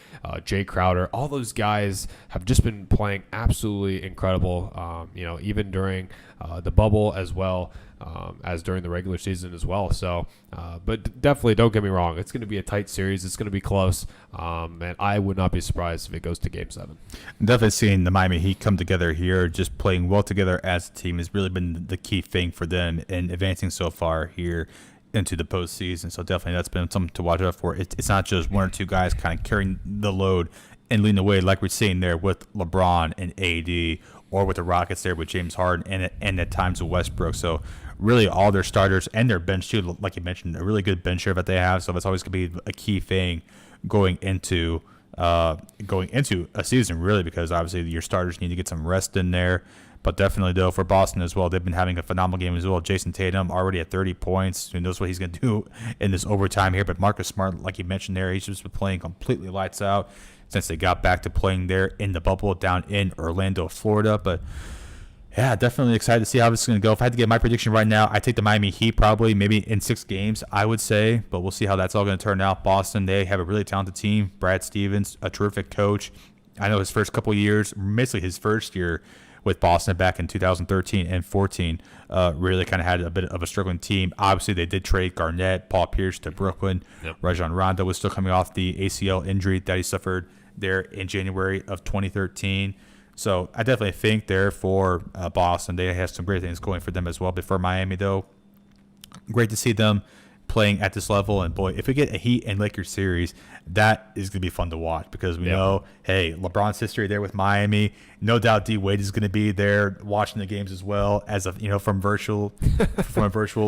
Jay Crowder. All those guys have just been playing absolutely incredible, even during the bubble as well. as during the regular season as well. So, but definitely don't get me wrong. It's going to be a tight series. It's going to be close. And I would not be surprised if it goes to Game 7. Definitely seeing the Miami Heat come together here, just playing well together as a team has really been the key thing for them in advancing so far here into the postseason. So definitely that's been something to watch out for. It's not just one or two guys kind of carrying the load and leading the way like we're seeing there with LeBron and AD, or with the Rockets there with James Harden and at times with Westbrook. So really all their starters and their bench too, like you mentioned, a really good bench share that they have. So that's always going to be a key thing going into a season, really, because obviously your starters need to get some rest in there. But definitely, though, for Boston as well, they've been having a phenomenal game as well. Jason Tatum already at 30 points. Who knows what he's going to do in this overtime here. But Marcus Smart, like you mentioned there, he's just been playing completely lights out since they got back to playing there in the bubble down in Orlando, Florida. But yeah, definitely excited to see how this is going to go. If I had to get my prediction right now, I take the Miami Heat probably maybe in 6 games, I would say. But we'll see how that's all going to turn out. Boston, they have a really talented team. Brad Stevens, a terrific coach. I know his first couple years, basically his first year with Boston back in 2013 and 14, really kind of had a bit of a struggling team. Obviously, they did trade Garnett, Paul Pierce to Brooklyn. Yep. Rajon Rondo was still coming off the ACL injury that he suffered there in January of 2013. So I definitely think there for Boston, they have some great things going for them as well. But for Miami, though, great to see them playing at this level. And boy, if we get a Heat and Lakers series, that is going to be fun to watch, because we know, hey, LeBron's history there with Miami. No doubt D Wade is going to be there watching the games as well as from a virtual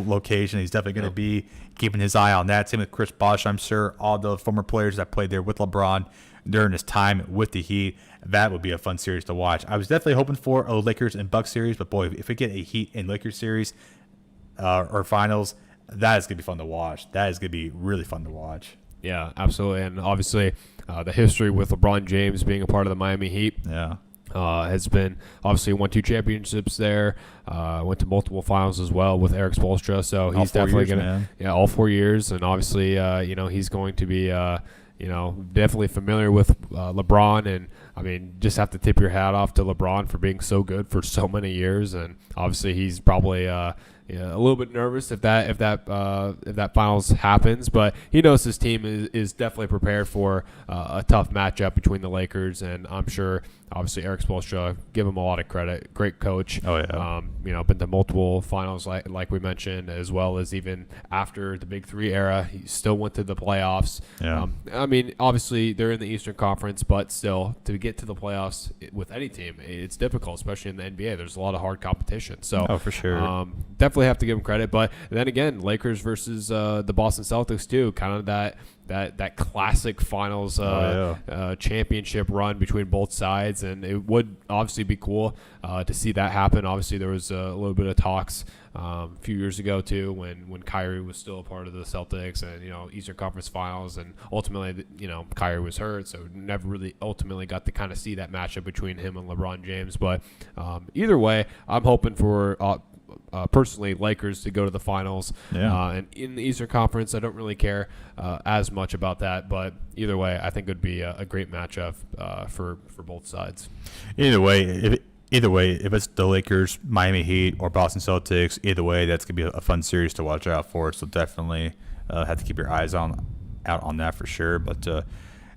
location. He's definitely going to be keeping his eye on that. Same with Chris Bosh, I'm sure. All the former players that played there with LeBron during his time with the Heat. That would be a fun series to watch. I was definitely hoping for a Lakers and Bucks series, but boy, if we get a Heat and Lakers series or finals, that is going to be fun to watch. That is going to be really fun to watch. Yeah, absolutely. And obviously, the history with LeBron James being a part of the Miami Heat has been obviously won 2 championships there, went to multiple finals as well with Eric Spoelstra. So he's definitely going to, all 4 years. And obviously, he's going to be, definitely familiar with LeBron. And I mean, just have to tip your hat off to LeBron for being so good for so many years. And obviously, he's probably a little bit nervous if that finals happens, but he knows his team is definitely prepared for a tough matchup between the Lakers, and I'm sure obviously Eric Spoelstra, give him a lot of credit. Great coach. Oh yeah. Been to multiple finals like we mentioned, as well as even after the Big Three era, he still went to the playoffs. Yeah. Obviously they're in the Eastern Conference, but still to get to the playoffs with any team, it's difficult, especially in the NBA. There's a lot of hard competition. So for sure. Definitely have to give him credit. But then again, Lakers versus the Boston Celtics too, kind of that classic finals championship run between both sides, and it would obviously be cool to see that happen. Obviously, there was a little bit of talks a few years ago too, when Kyrie was still a part of the Celtics, and Eastern Conference Finals, and ultimately Kyrie was hurt, so never really ultimately got to kind of see that matchup between him and LeBron James. But either way, I'm hoping for personally Lakers to go to the finals. And in the Eastern Conference, I don't really care as much about that, but either way, I think it would be a great matchup for both sides. Either way, if it's the Lakers, Miami Heat, or Boston Celtics, either way, that's gonna be a fun series to watch out for. So definitely have to keep your eyes out on that for sure. But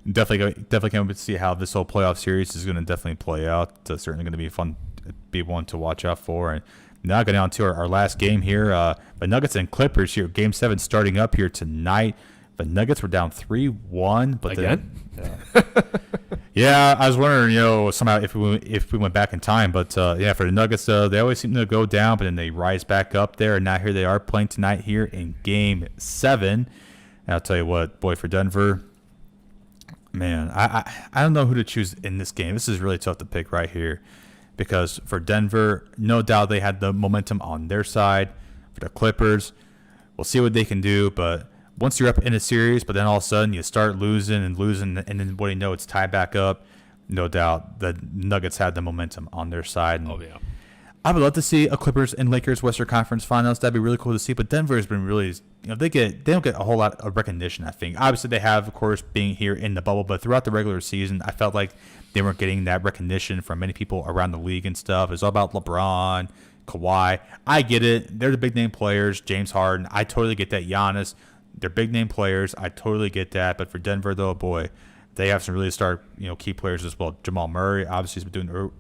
definitely can't wait to see how this whole playoff series is going to definitely play out. It's certainly going to be fun, be one to watch out for. And now getting on to our last game here, the Nuggets and Clippers here. Game 7 starting up here tonight. The Nuggets were down 3-1, but again. Yeah, I was wondering, somehow if we went back in time, but for the Nuggets, they always seem to go down, but then they rise back up there, and now here they are playing tonight here in Game 7. And I'll tell you what, boy, for Denver, man, I don't know who to choose in this game. This is really tough to pick right here, because for Denver, no doubt they had the momentum on their side. For the Clippers, we'll see what they can do, but once you're up in a series, but then all of a sudden you start losing, and then what do you know, it's tied back up. No doubt the Nuggets had the momentum on their side. Oh, yeah. I would love to see a Clippers and Lakers Western Conference Finals. That'd be really cool to see. But Denver has been really, they don't get a whole lot of recognition, I think. Obviously, they have, of course, being here in the bubble. But throughout the regular season, I felt like they weren't getting that recognition from many people around the league and stuff. It's all about LeBron, Kawhi. I get it. They're the big name players. James Harden. I totally get that. Giannis. They're big name players. I totally get that. But for Denver, though, boy, they have some really key players as well. Jamal Murray obviously has been doing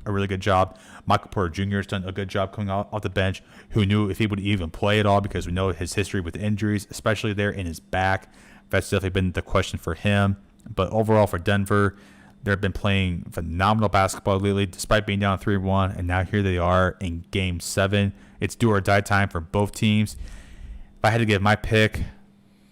a really good job. Michael Porter Jr. has done a good job coming off the bench. Who knew if he would even play at all, because we know his history with injuries, especially there in his back. That's definitely been the question for him. But overall for Denver, they've been playing phenomenal basketball lately, despite being down 3-1. And now here they are in Game 7. It's do or die time for both teams. If I had to give my pick,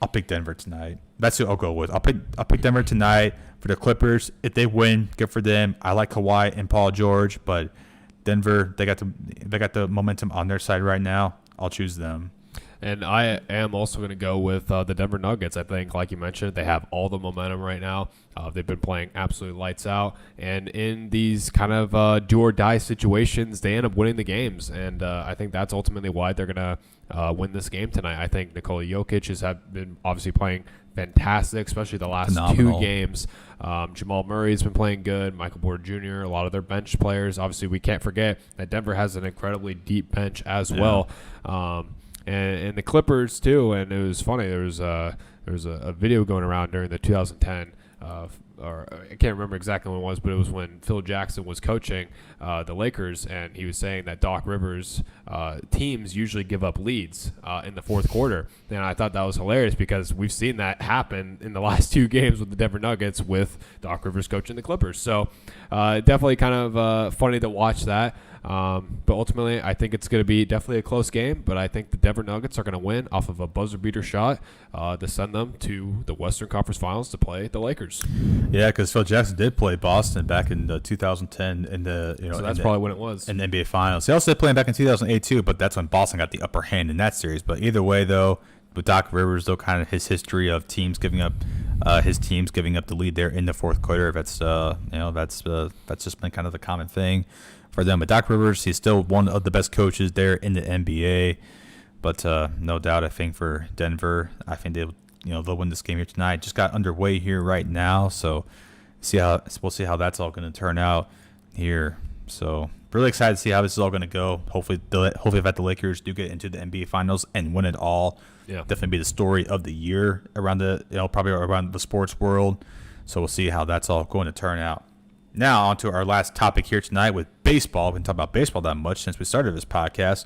I'll pick Denver tonight. That's who I'll go with. I'll pick Denver tonight for the Clippers. If they win, good for them. I like Kawhi and Paul George, but Denver, they got the momentum on their side right now. I'll choose them. And I am also going to go with the Denver Nuggets. I think, like you mentioned, they have all the momentum right now. They've been playing absolutely lights out. And in these kind of do-or-die situations, they end up winning the games. And I think that's ultimately why they're going to win this game tonight. I think Nikola Jokic has been obviously playing fantastic, especially the last Phenomenal. 2 games. Jamal Murray's been playing good. Michael Porter Jr., a lot of their bench players. Obviously, we can't forget that Denver has an incredibly deep bench as well. And the Clippers too. And it was funny. There was a video going around during the 2010, or I can't remember exactly when it was, but it was when Phil Jackson was coaching the Lakers, and he was saying that Doc Rivers teams usually give up leads in the fourth quarter. And I thought that was hilarious because we've seen that happen in the last 2 games with the Denver Nuggets with Doc Rivers coaching the Clippers. So definitely kind of funny to watch that. But ultimately, I think it's going to be definitely a close game, but I think the Denver Nuggets are going to win off of a buzzer beater shot to send them to the Western Conference Finals to play the Lakers. Yeah, because Phil Jackson did play Boston back in 2010 in the So that's probably when it was. in the NBA Finals. He also did play him back in 2008 too, but that's when Boston got the upper hand in that series. But either way, though, with Doc Rivers, though, kind of his history of teams giving up the lead there in the fourth quarter, that's just been kind of the common thing for them. But Doc Rivers, he's still one of the best coaches there in the NBA. But no doubt, I think for Denver, I think they'll win this game here tonight. Just got underway here right now, so we'll see how that's all going to turn out here. So really excited to see how this is all going to go. Hopefully, if the Lakers do get into the NBA Finals and win it all, definitely be the story of the year around probably around the sports world. So we'll see how that's all going to turn out. Now on to our last topic here tonight with baseball. We haven't talked about baseball that much since we started this podcast.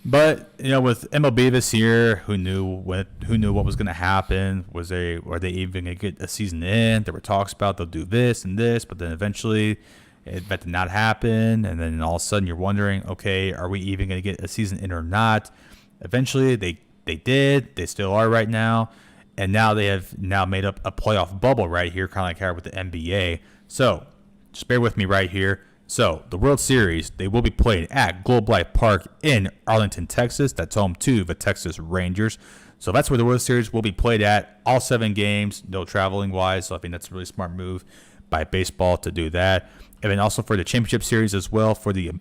But with MLB this year, who knew what was going to happen? Were they even going to get a season in? There were talks about they'll do this and this, but then eventually that did not happen. And then all of a sudden you're wondering, okay, are we even going to get a season in or not? Eventually they did. They still are right now, and now they have made up a playoff bubble right here, kind of like how with the NBA. So just bear with me right here. So the World Series, they will be played at Globe Life Park in Arlington, Texas. That's home to the Texas Rangers. So that's where the World Series will be played at. All 7 games, no traveling wise. So I think that's a really smart move by baseball to do that. And then also for the Championship Series as well, for the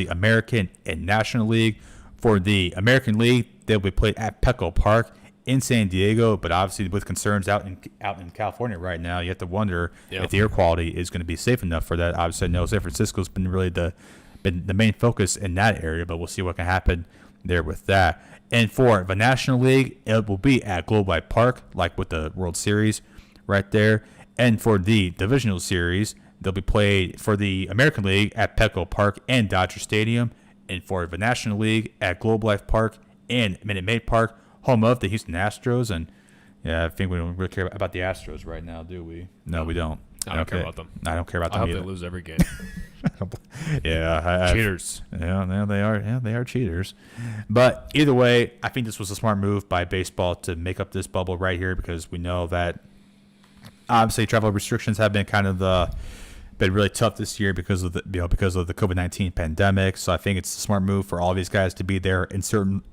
American and National League. For the American League, they'll be played at Petco Park in San Diego, but obviously with concerns out in California right now, you have to wonder if the air quality is going to be safe enough for that. Obviously, I know San Francisco's been really the main focus in that area, but we'll see what can happen there with that. And for the National League, it will be at Globe Life Park, like with the World Series right there. And for the Divisional Series, they'll be played for the American League at Petco Park and Dodger Stadium, and for the National League at Globe Life Park and Minute Maid Park, home of the Houston Astros. And I think we don't really care about the Astros right now, do we? No, we don't. I don't care about them. I don't care about them I hope either. they lose every game. Cheaters. Yeah, they are. Yeah, they are cheaters. But either way, I think this was a smart move by baseball to make up this bubble right here, because we know that obviously travel restrictions have been been really tough this year because of the COVID-19 pandemic. So I think it's a smart move for all these guys to be there in certain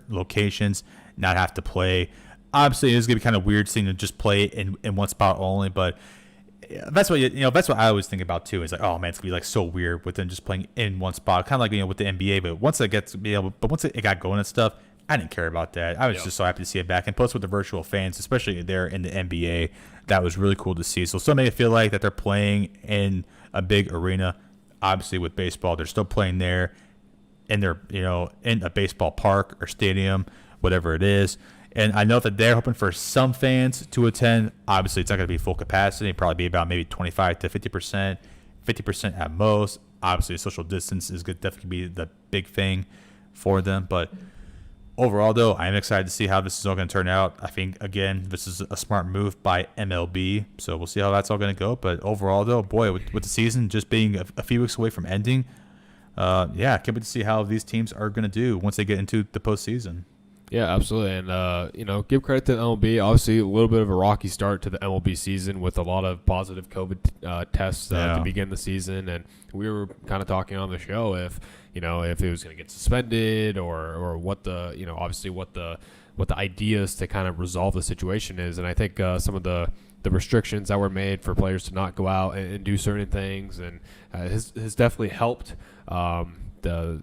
locations, not have to play. Obviously, it's gonna be kind of weird seeing them just play in one spot only, but that's what that's what I always think about too. Is like, oh man, it's gonna be like so weird with them just playing in one spot, kind of like with the NBA. But once it got going and stuff, I didn't care about that. I was just so happy to see it back. And plus with the virtual fans, especially there in the NBA, that was really cool to see. So still make it feel like that they're playing in a big arena. Obviously with baseball, they're still playing there in their, in a baseball park or stadium, whatever it is. And I know that they're hoping for some fans to attend. Obviously, it's not going to be full capacity. Probably be about maybe 25 to 50%, 50% at most. Obviously, social distance is going to definitely be the big thing for them. But overall, though, I am excited to see how this is all going to turn out. I think, again, this is a smart move by MLB. So we'll see how that's all going to go. But overall, though, boy, with the season just being a few weeks away from ending, I can't wait to see how these teams are going to do once they get into the postseason. Yeah, absolutely. And, give credit to the MLB. Obviously, a little bit of a rocky start to the MLB season with a lot of positive COVID tests to begin the season. And we were kind of talking on the show if it was going to get suspended or what the, obviously what the ideas to kind of resolve the situation is. And I think some of the restrictions that were made for players to not go out and do certain things and has definitely helped the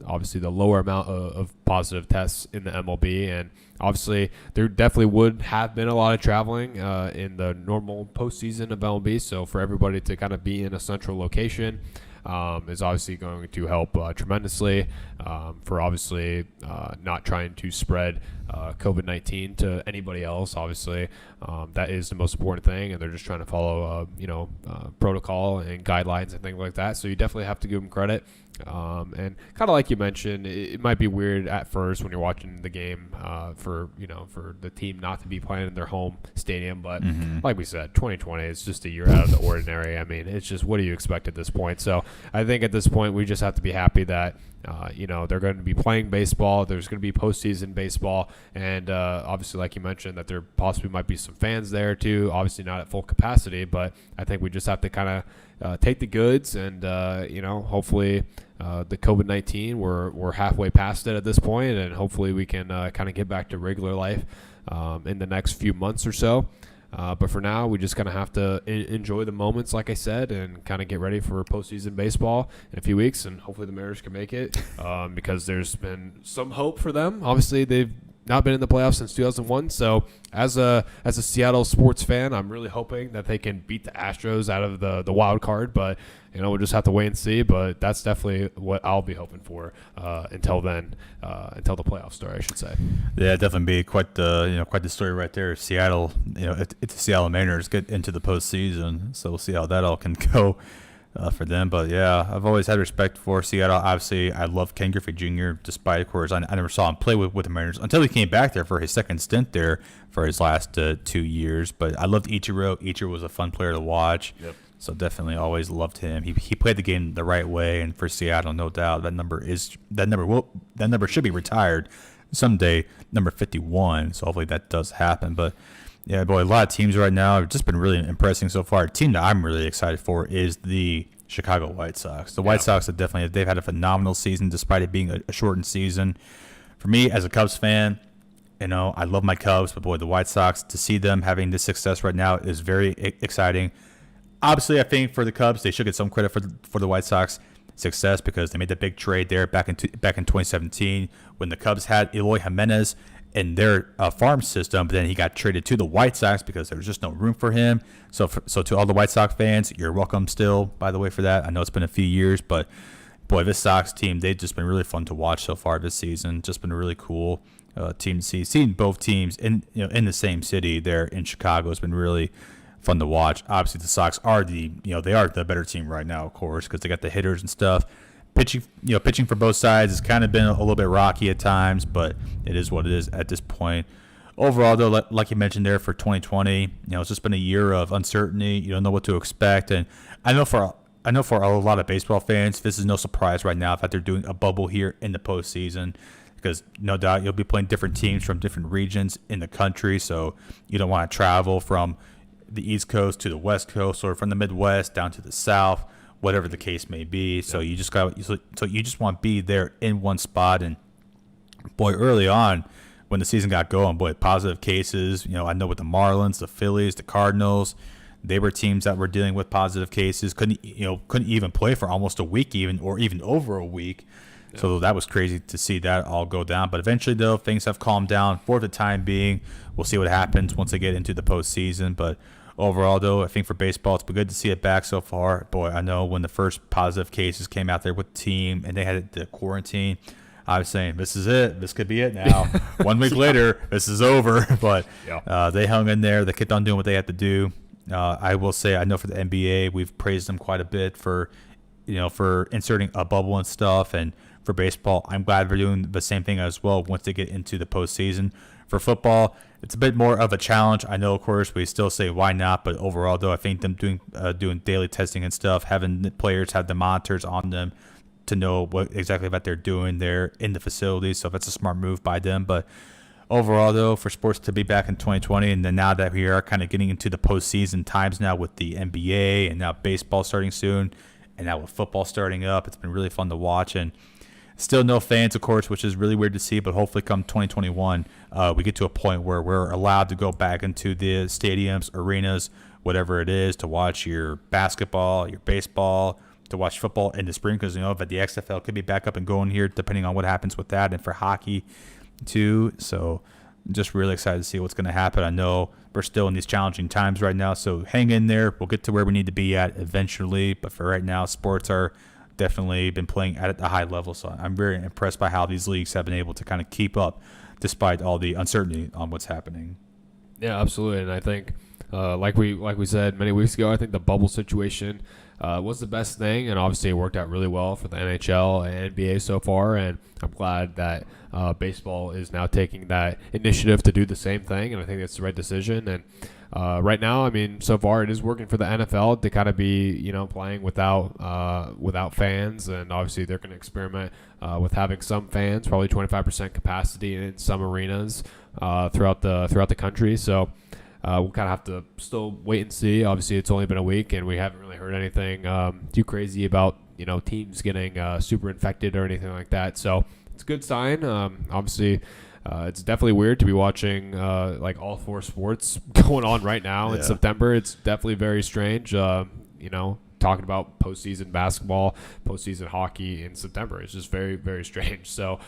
obviously the lower amount of positive tests in the MLB, and obviously there definitely would have been a lot of traveling in the normal postseason of MLB. So for everybody to kind of be in a central location is obviously going to help tremendously for obviously not trying to spread COVID-19 to anybody else. Obviously, that is the most important thing, and they're just trying to follow protocol and guidelines and things like that. So you definitely have to give them credit. And kind of like you mentioned, it might be weird at first when you're watching the game for the team not to be playing in their home stadium. But like we said, 2020 is just a year out of the ordinary. I mean, it's just, what do you expect at this point? So I think at this point we just have to be happy that they're going to be playing baseball. There's going to be postseason baseball, and obviously, like you mentioned, that there possibly might be some fans there too. Obviously, not at full capacity, but I think we just have to kind of take the goods, and hopefully, the COVID-19 we're halfway past it at this point, and hopefully we can kind of get back to regular life in the next few months or so. But for now, we just kind of have to enjoy the moments, like I said, and kind of get ready for postseason baseball in a few weeks, and hopefully the Mariners can make it because there's been some hope for them. Obviously, they've not been in the playoffs since 2001. So as a Seattle sports fan, I'm really hoping that they can beat the Astros out of the wild card. But we'll just have to wait and see. But that's definitely what I'll be hoping for until then, until the playoffs start, I should say. Yeah, definitely be quite the story right there. Seattle, it's the Seattle Mariners get into the postseason, so we'll see how that all can go for them. But yeah, I've always had respect for Seattle. Obviously, I love Ken Griffey Jr. Despite, of course, I never saw him play with the Mariners until he came back there for his second stint there for his last 2 years. But I loved Ichiro. Ichiro was a fun player to watch. Yep. So definitely always loved him. He played the game the right way, and for Seattle, no doubt that number should be retired someday, number 51. So hopefully that does happen. But yeah, boy, a lot of teams right now have just been really impressing so far. A team that I'm really excited for is the Chicago White Sox. The White Sox they've had a phenomenal season despite it being a shortened season. For me, as a Cubs fan, I love my Cubs, but boy, the White Sox, to see them having this success right now is very exciting. Obviously, I think for the Cubs, they should get some credit for the White Sox success because they made that big trade there back in 2017 when the Cubs had Eloy Jimenez in their farm system, but then he got traded to the White Sox because there was just no room for him. So to all the White Sox fans, you're welcome still, by the way, for that. I know it's been a few years, but boy, this Sox team, they've just been really fun to watch so far this season. Just been a really cool team to see. Seeing both teams in the same city there in Chicago has been really fun to watch. Obviously, the Sox are the better team right now, of course, because they got the hitters and stuff. Pitching for both sides has kind of been a little bit rocky at times, but it is what it is at this point. Overall, though, like you mentioned there, for 2020, it's just been a year of uncertainty. You don't know what to expect, and I know for a lot of baseball fans, this is no surprise right now that they're doing a bubble here in the postseason, because no doubt you'll be playing different teams from different regions in the country, so you don't want to travel from the East Coast to the West Coast or from the Midwest down to the South, whatever the case may be. So you just want to be there in one spot. And boy, early on when the season got going, boy, positive cases. I know with the Marlins, the Phillies, the Cardinals, they were teams that were dealing with positive cases. Couldn't even play for almost a week, even over a week. Yeah. So that was crazy to see that all go down. But eventually, though, things have calmed down for the time being. We'll see what happens once they get into the postseason. But overall, though, I think for baseball, it's been good to see it back so far. Boy, I know when the first positive cases came out there with the team and they had the quarantine, I was saying, this is it. This could be it now. 1 week later, this is over. But they hung in there. They kept on doing what they had to do. I will say, I know for the NBA, we've praised them quite a bit for inserting a bubble and stuff. And for baseball, I'm glad they're doing the same thing as well once they get into the postseason. For football, it's a bit more of a challenge. I know, of course, we still say why not, but overall, though, I think them doing daily testing and stuff, having the players have the monitors on them to know what exactly what they're doing there in the facility. So that's a smart move by them. But overall, though, for sports to be back in 2020, and then now that we are kind of getting into the postseason times now with the NBA and now baseball starting soon, and now with football starting up, it's been really fun to watch. And still no fans, of course, which is really weird to see, but hopefully come 2021, we get to a point where we're allowed to go back into the stadiums, arenas, whatever it is, to watch your basketball, your baseball, to watch football in the spring, because that the XFL could be back up and going here depending on what happens with that, and for hockey too. So just really excited to see what's going to happen. I know we're still in these challenging times right now, so hang in there. We'll get to where we need to be at eventually, but for right now, sports are definitely been playing at a high level, so I'm very impressed by how these leagues have been able to kind of keep up despite all the uncertainty on what's happening. Yeah, absolutely. And I think like we said many weeks ago, I think the bubble situation was the best thing, and obviously it worked out really well for the NHL and NBA so far, and I'm glad that baseball is now taking that initiative to do the same thing, and I think that's the right decision. And right now, I mean, so far it is working for the NFL to kind of be, playing without fans, and obviously they're going to experiment with having some fans, probably 25% capacity in some arenas throughout the country. So we'll kind of have to still wait and see. Obviously, it's only been a week, and we haven't really heard anything too crazy about teams getting super infected or anything like that. So it's a good sign. Obviously. It's definitely weird to be watching like all four sports going on right now in September. It's definitely very strange. Talking about postseason basketball, postseason hockey in September. It's just very, very strange. So,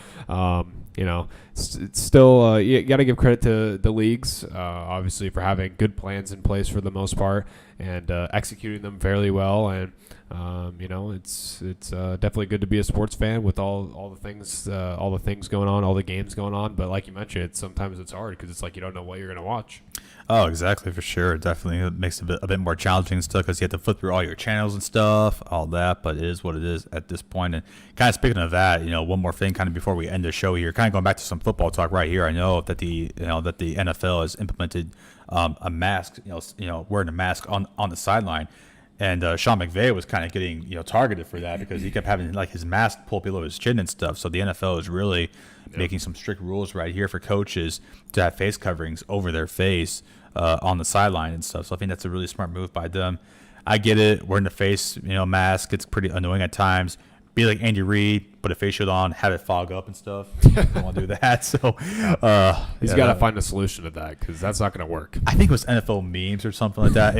it's still you got to give credit to the leagues, obviously, for having good plans in place for the most part and executing them fairly well. And it's definitely good to be a sports fan with all the things going on, all the games going on. But like you mentioned, sometimes it's hard because it's like you don't know what you're going to watch. Oh, exactly, for sure. It definitely makes it a bit more challenging and stuff because you have to flip through all your channels and stuff, all that. But it is what it is at this point. And kind of speaking of that, one more thing, kind of before we end the show here, kind of going back to some football talk right here. I know that the NFL has implemented a mask, wearing a mask on the sideline. And Sean McVay was kind of getting targeted for that because he kept having like his mask pulled below his chin and stuff. So the NFL is really making some strict rules right here for coaches to have face coverings over their face on the sideline and stuff. So I think that's a really smart move by them. I get it. Wearing the face mask, it's pretty annoying at times. Be like Andy Reid, put a face shield on, have it fog up and stuff. I don't want to do that. So he's got to find a solution to that because that's not going to work. I think it was NFL memes or something like that.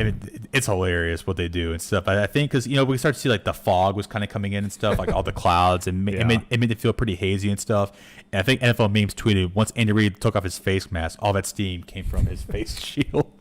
It's hilarious what they do and stuff. I think because we start to see like the fog was kind of coming in and stuff, like all the clouds, and it made it feel pretty hazy and stuff. And I think NFL memes tweeted once Andy Reid took off his face mask, all that steam came from his face shield.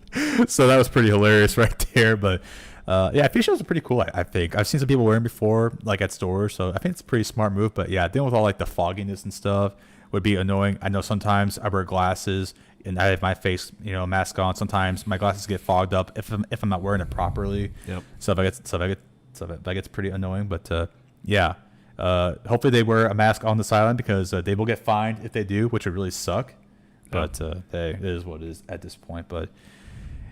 So that was pretty hilarious right there. But face shields are pretty cool. I think I've seen some people wearing before, like at stores. So I think it's a pretty smart move. But yeah, dealing with all like the fogginess and stuff would be annoying. I know sometimes I wear glasses and I have my face, mask on. Sometimes my glasses get fogged up if I'm not wearing it properly. Yep. So that gets pretty annoying. But hopefully they wear a mask on the sideline because they will get fined if they do, which would really suck. But hey, it is what it is at this point. But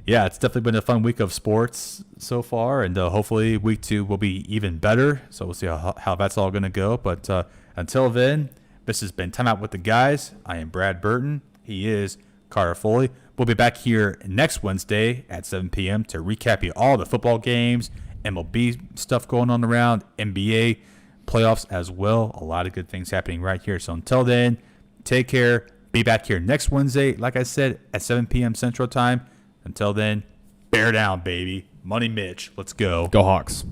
yeah, it's definitely been a fun week of sports so far, and hopefully week 2 will be even better. So we'll see how that's all going to go. But until then, this has been Time Out with the Guys. I am Brad Burton. He is Carter Foley. We'll be back here next Wednesday at 7 p.m. to recap you all the football games, MLB stuff going on around, NBA playoffs as well. A lot of good things happening right here. So until then, take care. Be back here next Wednesday, like I said, at 7 p.m. Central Time. Until then, bear down, baby. Money Mitch. Let's go. Go Hawks.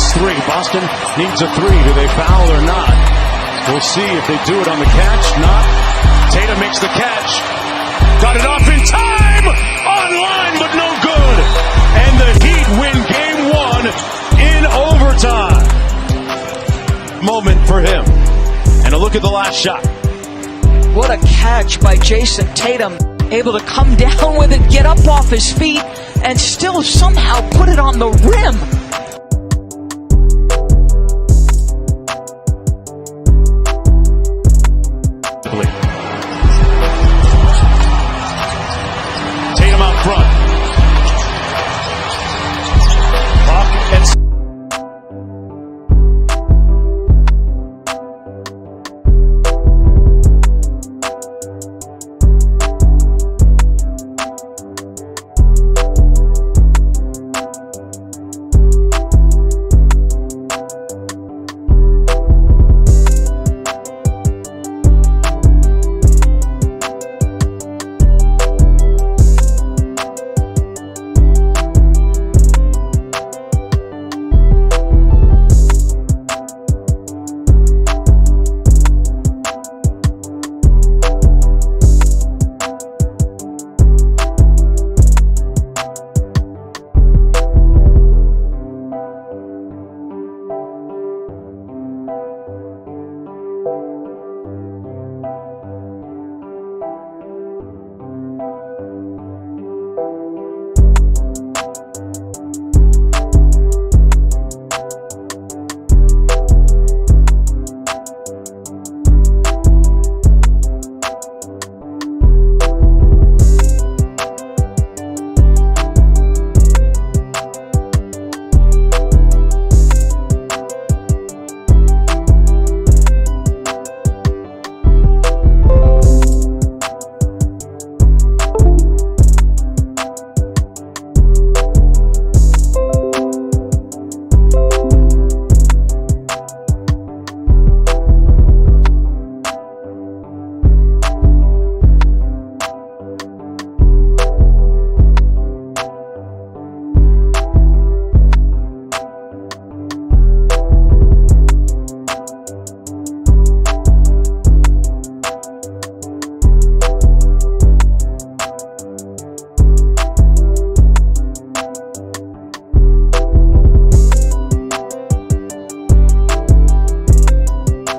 missed three. Boston needs a three. Do they foul or not? We'll see if they do it on the catch. Not. Tatum makes the catch. Got it off in time. Online, but no good. And the Heat win game one in overtime. Moment for him. And a look at the last shot. What a catch by Jason Tatum. Able to come down with it, get up off his feet, and still somehow put it on the rim.